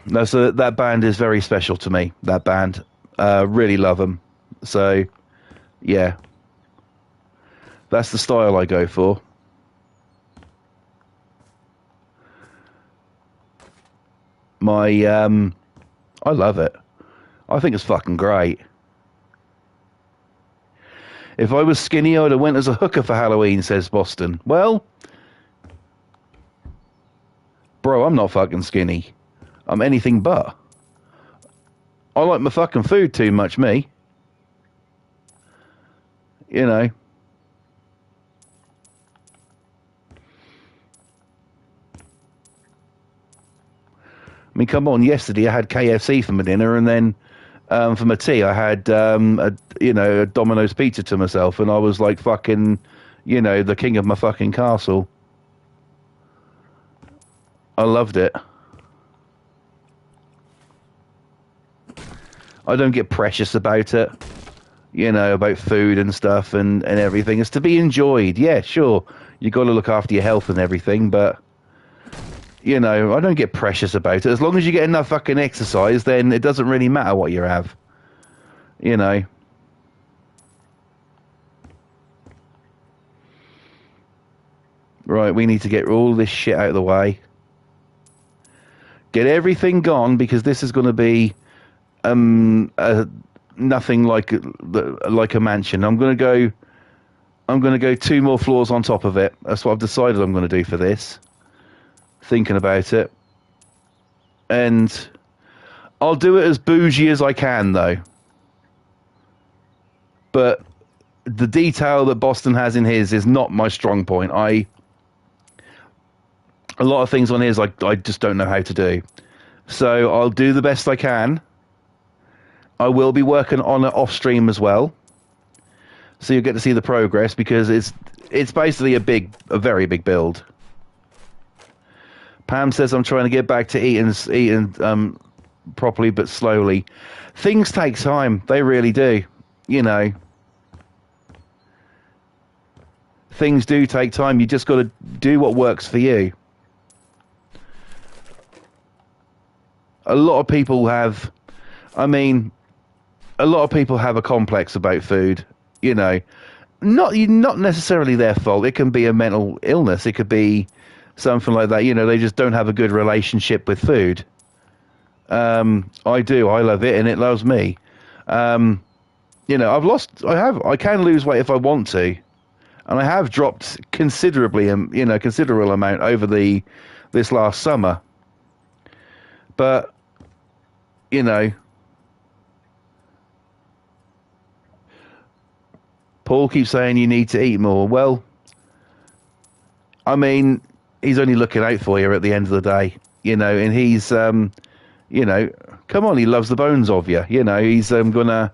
No, so that band is very special to me, that band. Really love them. So, yeah. That's the style I go for. I love it. I think it's fucking great. If I was skinny, I'd have went as a hooker for Halloween, says Boston. Well, bro, I'm not fucking skinny. I'm anything but. I like my fucking food too much, me. I mean, come on. Yesterday I had KFC for my dinner, and then for my tea I had a Domino's pizza to myself, and I was like fucking, the king of my fucking castle. I loved it. I don't get precious about it, about food and stuff and everything. It's to be enjoyed. Yeah, sure. You got to look after your health and everything, but I don't get precious about it. As long as you get enough fucking exercise, then it doesn't really matter what you have. Right, we need to get all this shit out of the way. Get everything gone, because this is going to be nothing like a mansion. I'm going to go 2 more floors on top of it. That's what I've decided I'm going to do for this. Thinking about it. And I'll do it as bougie as I can, though. But the detail that Boston has in his is not my strong point. A lot of things on his I just don't know how to do. So I'll do the best I can. I will be working on it off stream as well, So you'll get to see the progress because it's basically a very big build. Pam says I'm trying to get back to eating properly but slowly. Things take time. They really do. You know, things do take time. You just got to do what works for you. A lot of people have, I mean, a lot of people have a complex about food. You know, not necessarily their fault. It can be a mental illness. It could be something like that. You know, they just don't have a good relationship with food. I do. I love it, and it loves me. You know, I can lose weight if I want to, and I have dropped considerably, considerable amount over this last summer. But, you know, Paul keeps saying you need to eat more. Well, I mean, he's only looking out for you at the end of the day, you know, and he's, you know, come on, he loves the bones of you. You know, he's gonna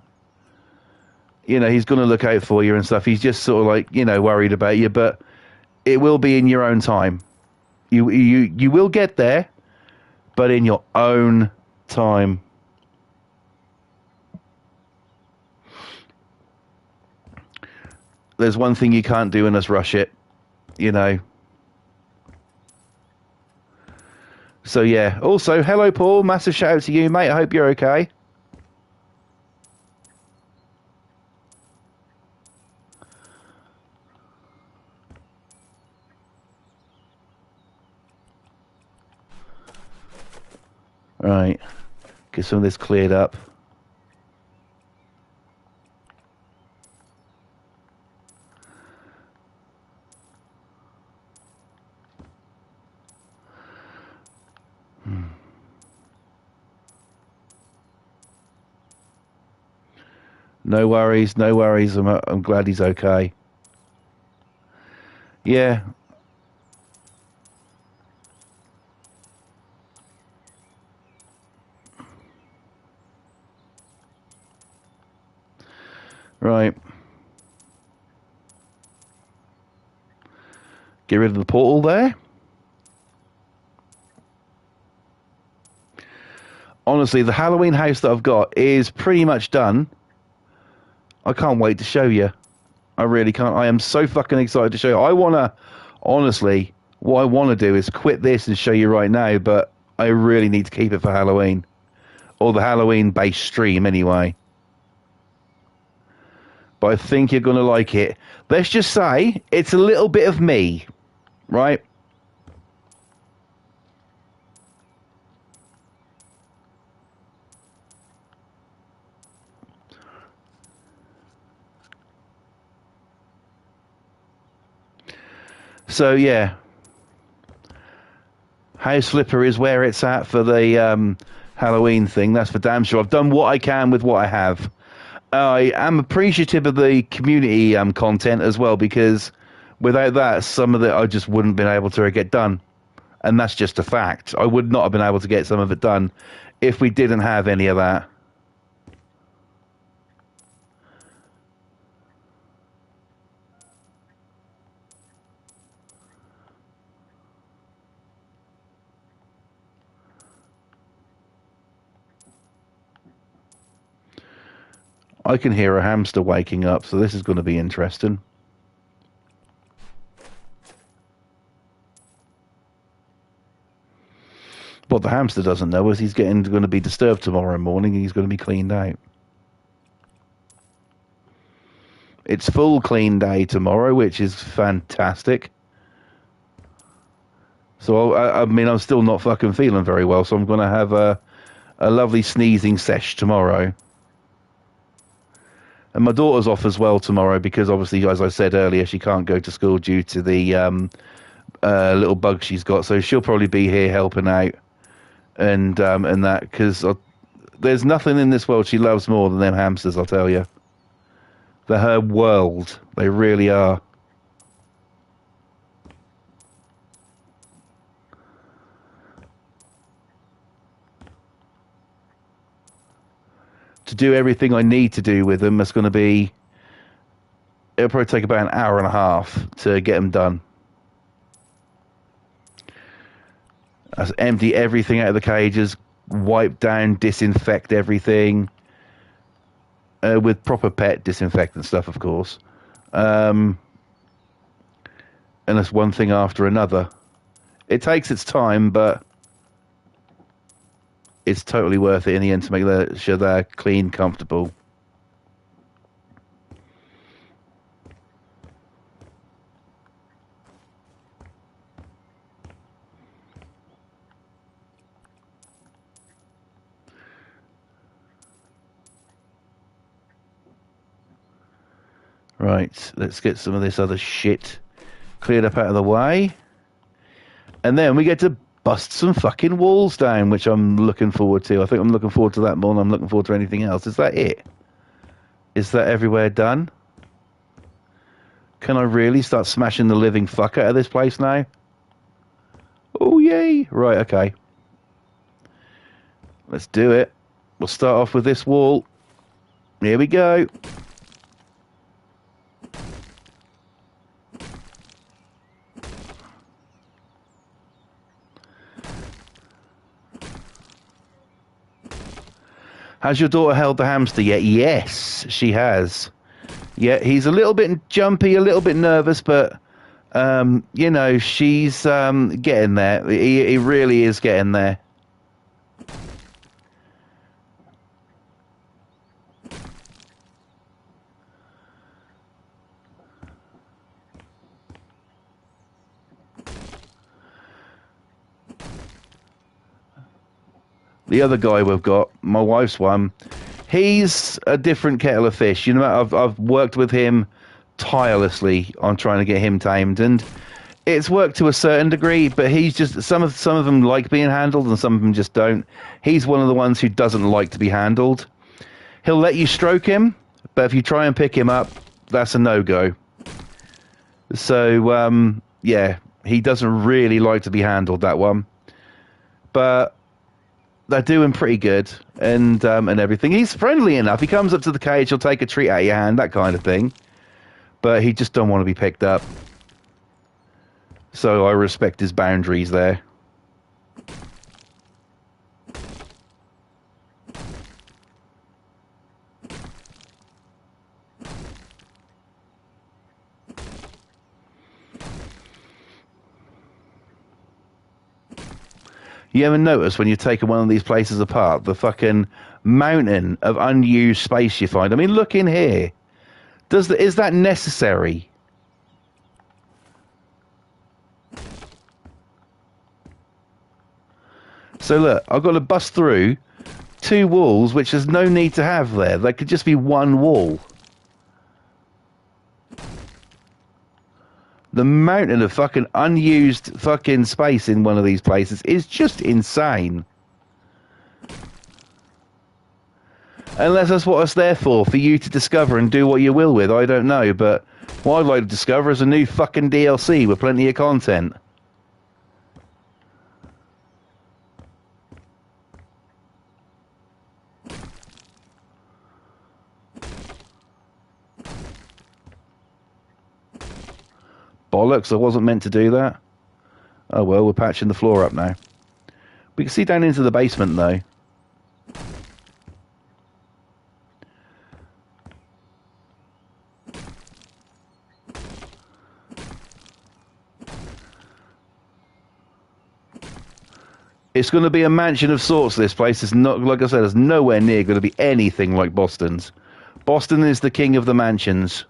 look out for you and stuff. He's just sort of like, you know, worried about you, but it will be in your own time. You will get there, but in your own time. There's one thing you can't do and that's rush it, you know. So yeah. Also, hello Paul, massive shout out to you, mate. I hope you're okay. Right. Get some of this cleared up. No worries, no worries. I'm glad he's okay. Yeah. Right. Get rid of the portal there. Honestly, the Halloween house that I've got is pretty much done. I can't wait to show you. I really can't. I am so fucking excited to show you. Honestly, what I want to do is quit this and show you right now, but I really need to keep it for Halloween. Or the Halloween-based stream, anyway. But I think you're going to like it. Let's just say it's a little bit of me, right? So, yeah. House Flipper is where it's at for the Halloween thing. That's for damn sure. I've done what I can with what I have. I am appreciative of the community content as well, because without that, some of it I just wouldn't have been able to get done. And that's just a fact. I would not have been able to get some of it done if we didn't have any of that. I can hear a hamster waking up, so this is going to be interesting. What the hamster doesn't know is he's going to be disturbed tomorrow morning and he's going to be cleaned out. It's full clean day tomorrow, which is fantastic. So, I mean, I'm still not fucking feeling very well, so I'm going to have a lovely sneezing sesh tomorrow. And my daughter's off as well tomorrow because, obviously, as I said earlier, she can't go to school due to the little bug she's got. So she'll probably be here helping out and that, because there's nothing in this world she loves more than them hamsters, I'll tell you. They're her world. They really are. To do everything I need to do with them, that's going to be it'll probably take about an hour and a half to get them done. Let's empty everything out of the cages, wipe down, disinfect everything. With proper pet disinfectant stuff, of course. And that's one thing after another. It takes its time, but it's totally worth it in the end to make sure they're clean, comfortable. Right, let's get some of this other shit cleared up out of the way. And then we get to bust some fucking walls down, which I'm looking forward to. I think I'm looking forward to that more than I'm looking forward to anything else. Is that it? Is that everywhere done? Can I really start smashing the living fuck out of this place now? Oh, yay. Right, okay. Let's do it. We'll start off with this wall. Here we go. Has your daughter held the hamster yet? Yes, she has. Yeah, he's a little bit jumpy, a little bit nervous, but, you know, she's getting there. He really is getting there. The other guy we've got, my wife's one, he's a different kettle of fish. You know, I've worked with him tirelessly on trying to get him tamed, and it's worked to a certain degree. But he's just some of them like being handled, and some of them just don't. He's one of the ones who doesn't like to be handled. He'll let you stroke him, but if you try and pick him up, that's a no-go. So yeah, he doesn't really like to be handled, that one. But they're doing pretty good and everything. He's friendly enough. He comes up to the cage, he'll take a treat out of your hand, that kind of thing. But he just don't want to be picked up. So I respect his boundaries there. You ever notice when you're taking one of these places apart, the fucking mountain of unused space you find? I mean, look in here. Is that necessary? So look, I've got to bust through 2 walls, which there's no need to have there. There could just be 1 wall. The mountain of fucking unused fucking space in one of these places is just insane. Unless that's what it's there for you to discover and do what you will with, I don't know. But what I'd like to discover is a new fucking DLC with plenty of content. Bollocks, I wasn't meant to do that. Oh well, we're patching the floor up now. We can see down into the basement though. It's going to be a mansion of sorts, this place. It's not, like I said, it's nowhere near going to be anything like Boston's. Boston is the king of the mansions.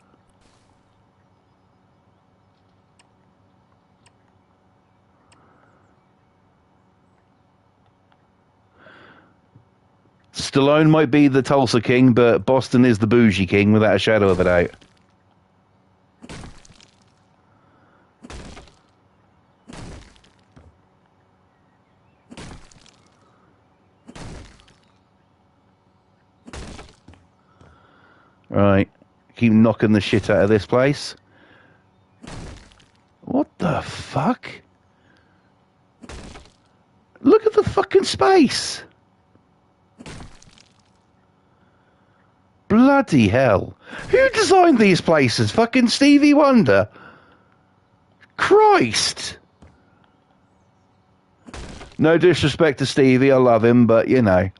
Stallone might be the Tulsa king, but Boston is the bougie king without a shadow of a doubt. Right, keep knocking the shit out of this place. What the fuck? Look at the fucking space. Bloody hell. Who designed these places? Fucking Stevie Wonder? Christ. No disrespect to Stevie, I love him, but you know.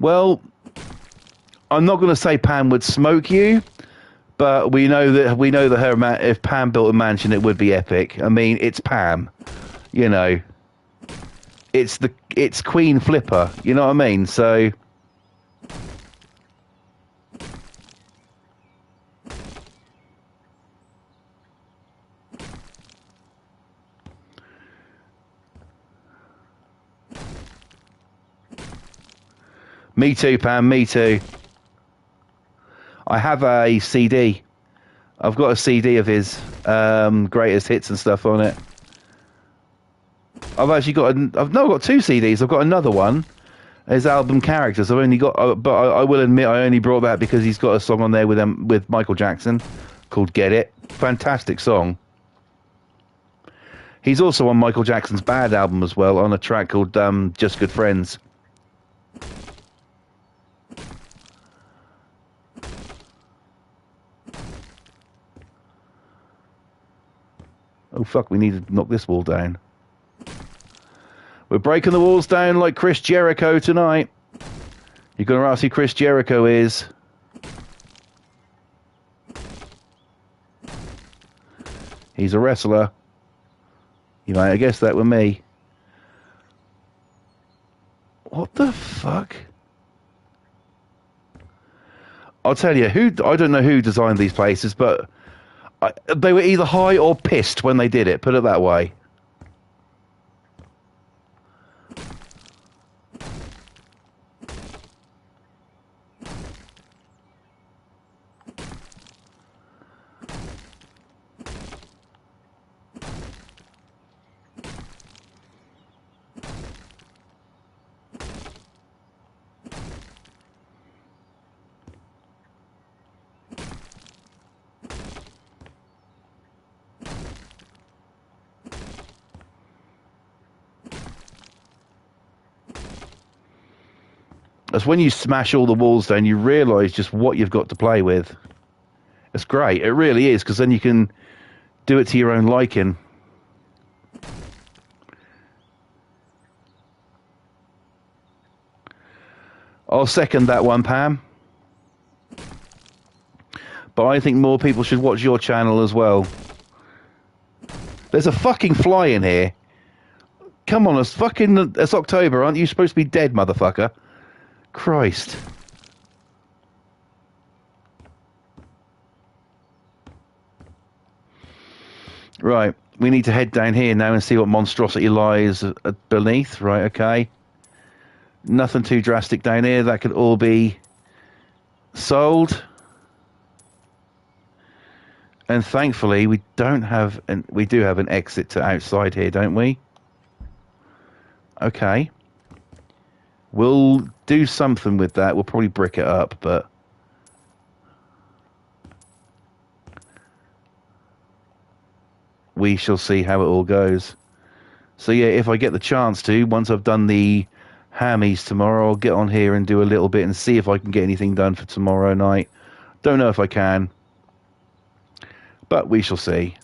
Well, I'm not going to say Pam would smoke you, but we know that if Pam built a mansion, it would be epic. I mean, it's Pam, you know. It's Queen Flipper, you know what I mean? So me too, Pam, me too. I have a CD. I've got a CD of his greatest hits and stuff on it. I've actually I've got two CDs. I've got another one. His album Characters. I've only got, but I will admit I only brought that because he's got a song on there with Michael Jackson called "Get It." Fantastic song. He's also on Michael Jackson's Bad album as well, on a track called "Just Good Friends." Oh fuck! We need to knock this wall down. We're breaking the walls down like Chris Jericho tonight. You're going to ask who Chris Jericho is. He's a wrestler. You might have guessed that with me. What the fuck? I'll tell you, I don't know who designed these places, but they were either high or pissed when they did it, put it that way. That's when you smash all the walls down, you realise just what you've got to play with. It's great. It really is, because then you can do it to your own liking. I'll second that one, Pam. But I think more people should watch your channel as well. There's a fucking fly in here. Come on, it's October, aren't you supposed to be dead, motherfucker? Christ. Right, we need to head down here now and see what monstrosity lies beneath. Right, okay. Nothing too drastic down here. That could all be sold. And thankfully, we do have an exit to outside here, don't we? Okay. We'll do something with that. We'll probably brick it up, but we shall see how it all goes. So yeah, if I get the chance to, once I've done the hammies tomorrow, I'll get on here and do a little bit and see if I can get anything done for tomorrow night. Don't know if I can, but we shall see.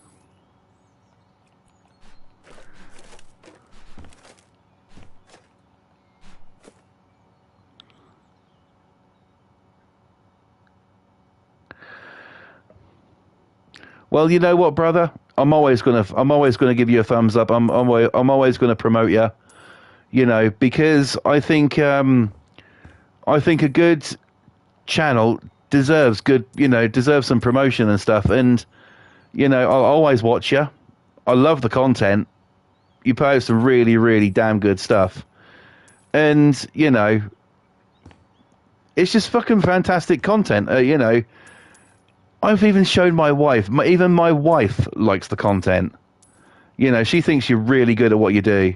Well, you know what, brother? I'm always gonna give you a thumbs up. I'm always gonna promote you. You know, because I think a good channel deserves some promotion and stuff. And you know, I'll always watch you. I love the content. You put out some really, really damn good stuff. And you know, it's just fucking fantastic content. You know. I've even shown my wife. Even my wife likes the content. You know, she thinks you're really good at what you do.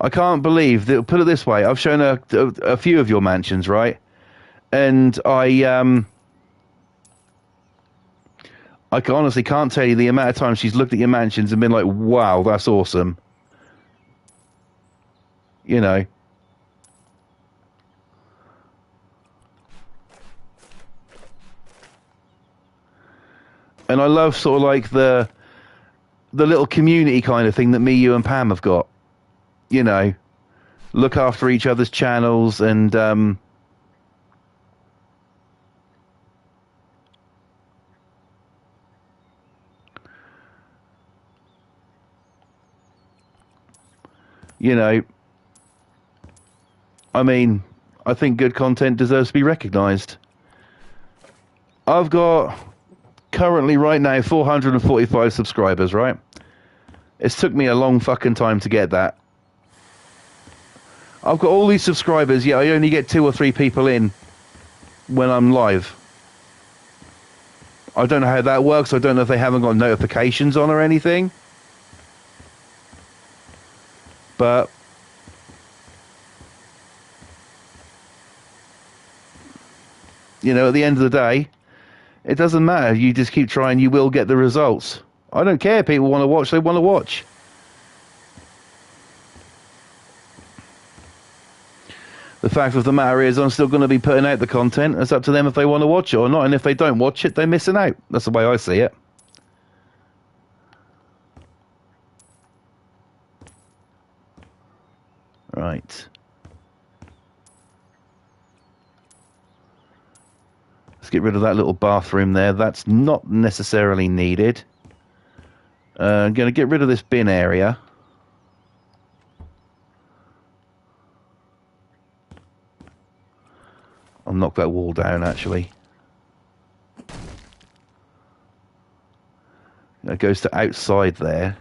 I can't believe that. Put it this way: I've shown a few of your mansions, right? And I honestly can't tell you the amount of times she's looked at your mansions and been like, "Wow, that's awesome." You know. And I love sort of like the little community kind of thing that me, you, and Pam have got. You know, look after each other's channels and you know, I mean, I think good content deserves to be recognised. I've got currently right now 445 subscribers, right? It's took me a long fucking time to get that. I've got all these subscribers, yet I only get 2 or 3 people in when I'm live. I don't know how that works. I don't know if they haven't got notifications on or anything. But you know, at the end of the day, it doesn't matter. You just keep trying, you will get the results. I don't care. People want to watch, they want to watch. The fact of the matter is, I'm still going to be putting out the content. It's up to them if they want to watch it or not. And if they don't watch it, they're missing out. That's the way I see it. Right. Let's get rid of that little bathroom there. That's not necessarily needed. I'm going to get rid of this bin area. I'll knock that wall down, actually. It goes to outside there.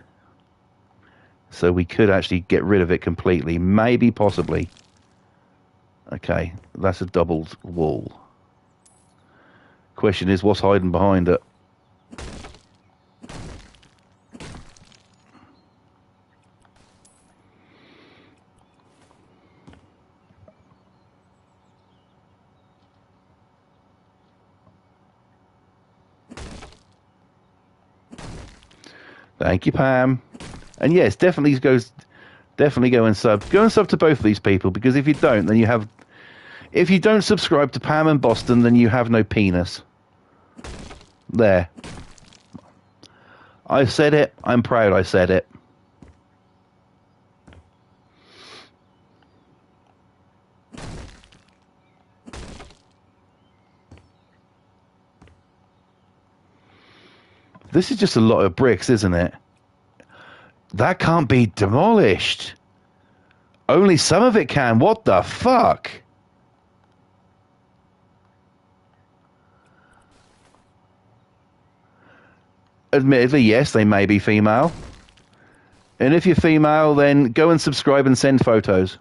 So we could actually get rid of it completely. Maybe, possibly. Okay, that's a doubled wall. Question is, what's hiding behind it? Thank you, Pam. And yes, definitely go and sub. Go and sub to both of these people, because if you don't, then you have. If you don't subscribe to Pam and Boston, then you have no penis. There. I said it. I'm proud I said it. This is just a lot of bricks, isn't it? That can't be demolished. Only some of it can. What the fuck? Admittedly, yes, they may be female. And if you're female, then go and subscribe and send photos.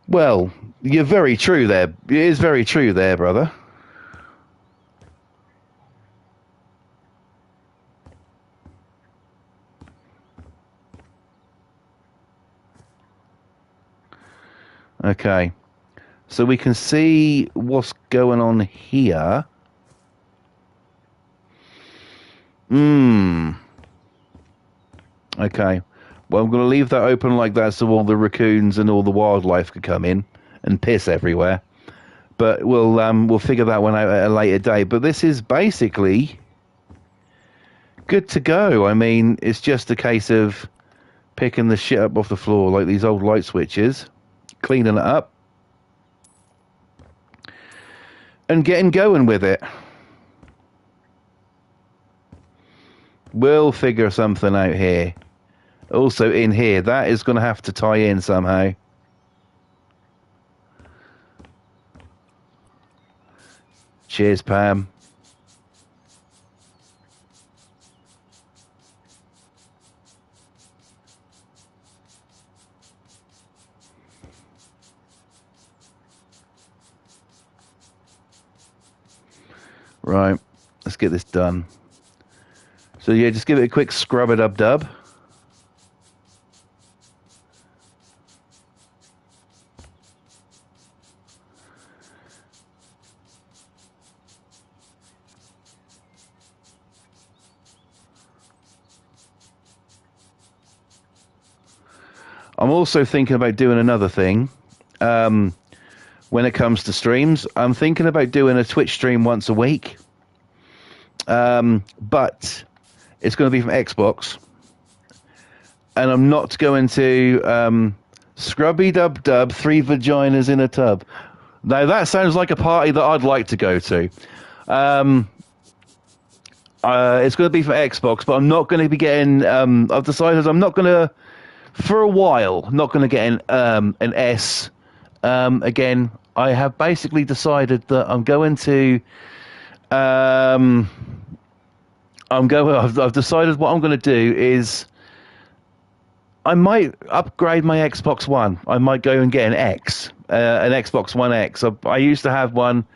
Well, you're very true there. It is very true there, brother. Okay. So we can see what's going on here. Okay. Well, I'm going to leave that open like that so all the raccoons and all the wildlife could come in and piss everywhere. But we'll figure that one out at a later date. But this is basically good to go. I mean, it's just a case of picking the shit up off the floor like these old light switches, cleaning it up, and getting going with it. We'll figure something out here. Also in here, that is going to have to tie in somehow. Cheers, Pam. Right, let's get this done. So yeah, just give it a quick scrub-a-dub-dub. I'm also thinking about doing another thing. When it comes to streams, I'm thinking about doing a Twitch stream once a week. But it's going to be from Xbox. And I'm not going to Scrubby Dub Dub, 3 vaginas in a tub. Now, that sounds like a party that I'd like to go to. It's going to be for Xbox, but I'm not going to be getting... I've decided I'm not going to, for a while, not going to get an S. Again, I have basically decided that I'm going to... I've decided what I'm going to do is... I might upgrade my Xbox One. I might go and get an X, an Xbox One X. I used to have one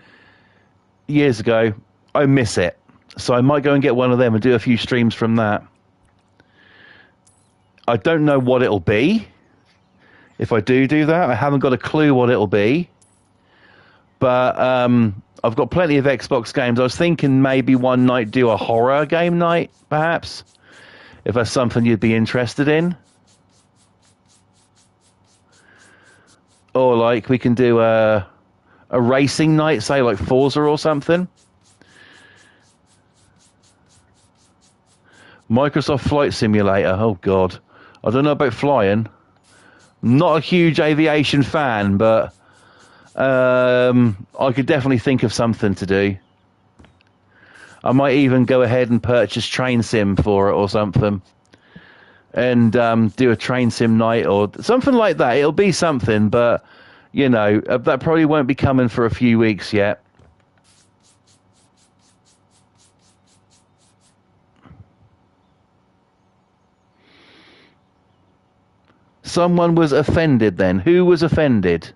years ago. I miss it. So I might go and get one of them and do a few streams from that. I don't know what it'll be. If I do that, I haven't got a clue what it'll be. But I've got plenty of Xbox games. I was thinking maybe one night do a horror game night, perhaps. If that's something you'd be interested in. Or like we can do a racing night, say like Forza or something. Microsoft Flight Simulator. Oh God, I don't know about flying. Not a huge aviation fan, but I could definitely think of something to do. I might even go ahead and purchase Train Sim for it or something. And do a train sim night or something like that. It'll be something, but, you know, that probably won't be coming for a few weeks yet. Someone was offended then. Who was offended?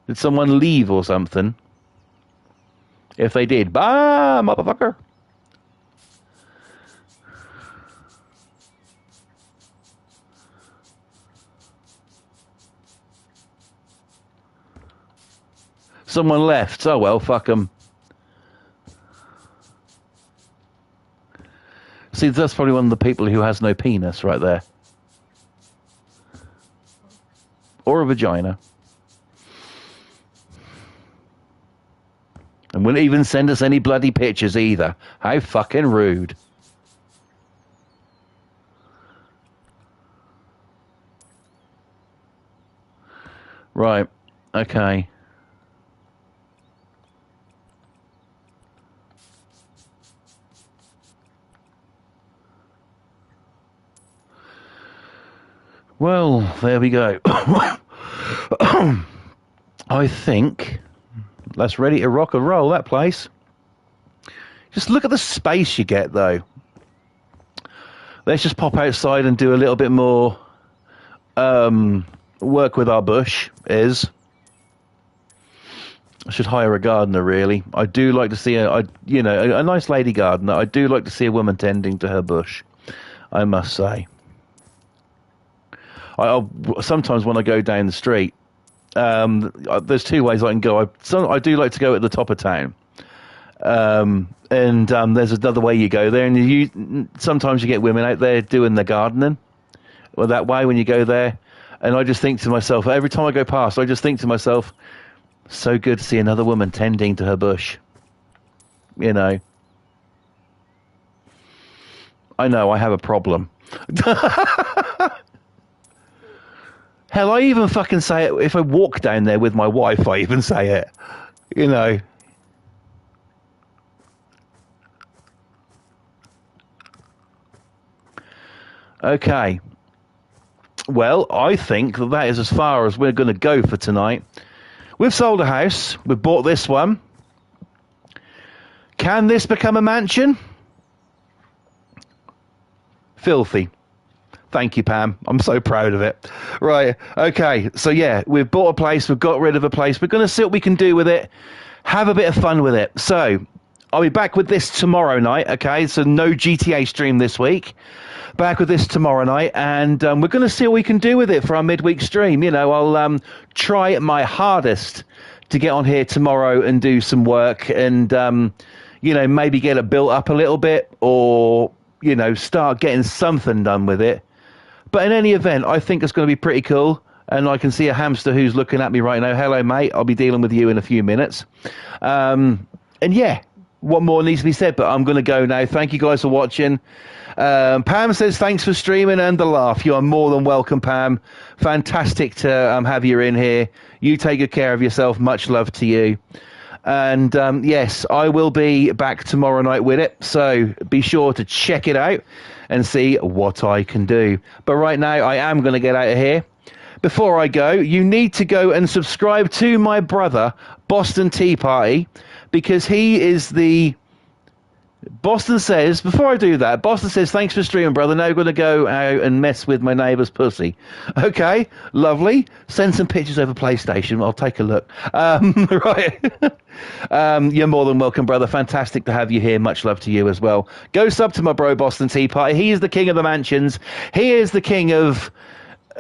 Did someone leave or something? If they did, bah, motherfucker. Someone left. Oh, well, fuck them. See, that's probably one of the people who has no penis right there. Or a vagina. And wouldn't even send us any bloody pictures either. How fucking rude. Right. Okay. Well, there we go. I think that's ready to rock and roll, that place. Just look at the space you get, though. Let's just pop outside and do a little bit more work with our bush. I should hire a gardener, really. I do like to see a nice lady gardener. I do like to see a woman tending to her bush, I must say. Sometimes when I go down the street, there's two ways I can go. I do like to go at the top of town, and there's another way you go there, and sometimes you get women out there doing the gardening. Well, that way when you go there, and I just think to myself, every time I go past, I just think to myself, so good to see another woman tending to her bush. You know, I know I have a problem. Hell, I even fucking say it if I walk down there with my wife. I even say it, you know. Okay. Well, I think that is as far as we're going to go for tonight. We've sold a house. We've bought this one. Can this become a mansion? Filthy. Thank you, Pam. I'm so proud of it. Right. Okay. So, yeah, we've bought a place. We've got rid of a place. We're going to see what we can do with it. Have a bit of fun with it. So, I'll be back with this tomorrow night, okay? So no GTA stream this week. Back with this tomorrow night, and we're going to see what we can do with it for our midweek stream. You know, I'll try my hardest to get on here tomorrow and do some work and, you know, maybe get it built up a little bit or, you know, start getting something done with it. But in any event, I think it's going to be pretty cool. And I can see a hamster who's looking at me right now. Hello, mate. I'll be dealing with you in a few minutes. And yeah, what more needs to be said? But I'm going to go now. Thank you guys for watching. Pam says, thanks for streaming and the laugh. You are more than welcome, Pam. Fantastic to have you in here. You take good care of yourself. Much love to you. And yes, I will be back tomorrow night with it. So be sure to check it out and see what I can do. But right now, I am going to get out of here. Before I go, you need to go and subscribe to my brother, Boston Tea Party, because he is the... Boston says, before I do that, Boston says, thanks for streaming, brother. Now I'm going to go out and mess with my neighbour's pussy. Okay, lovely. Send some pictures over PlayStation. I'll take a look. Right. You're more than welcome, brother. Fantastic to have you here. Much love to you as well. Go sub to my bro, Boston Tea Party. He is the king of the mansions. He is the king of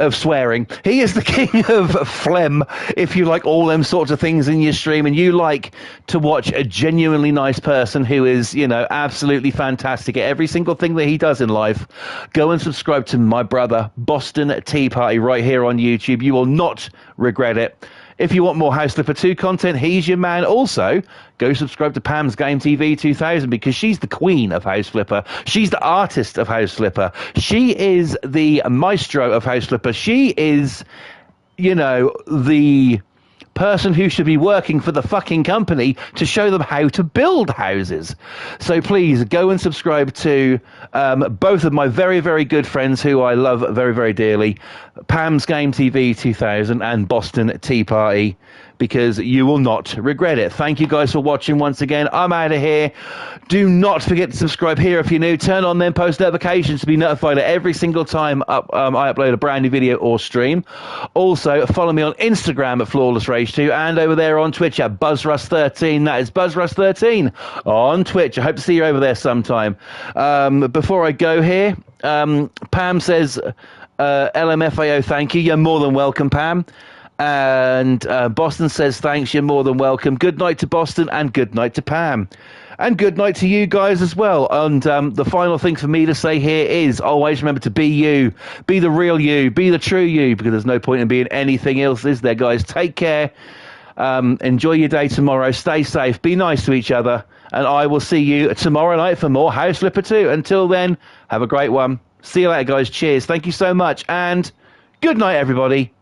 swearing. He is the king of phlegm, if you like all them sorts of things in your stream and you like to watch a genuinely nice person who is, you know, absolutely fantastic at every single thing that he does in life. Go and subscribe to my brother, Boston Tea Party, right here on YouTube. You will not regret it. If you want more House Flipper 2 content, he's your man. Also, go subscribe to Pam's Game TV 2000 because she's the queen of House Flipper. She's the artist of House Flipper. She is the maestro of House Flipper. She is, you know, the person who should be working for the fucking company to show them how to build houses. So please go and subscribe to both of my very, very good friends who I love very, very dearly, Pam's Game TV 2000 and Boston Tea Party, because you will not regret it. Thank you guys for watching once again. I'm out of here. Do not forget to subscribe here if you're new. Turn on them post notifications to be notified every single time I upload a brand new video or stream. Also, follow me on Instagram at Flawless Rage 2 and over there on Twitch at BuzzRush13. That is BuzzRush13 on Twitch. I hope to see you over there sometime. Before I go here, Pam says, LMFAO, thank you. You're more than welcome, Pam. And Boston says, thanks, you're more than welcome. Good night to Boston and good night to Pam. And good night to you guys as well. And the final thing for me to say here is always remember to be you. Be the real you. Be the true you, because there's no point in being anything else, is there, guys? Take care. Enjoy your day tomorrow. Stay safe. Be nice to each other. And I will see you tomorrow night for more House Flipper 2. Until then, have a great one. See you later, guys. Cheers. Thank you so much. And good night, everybody.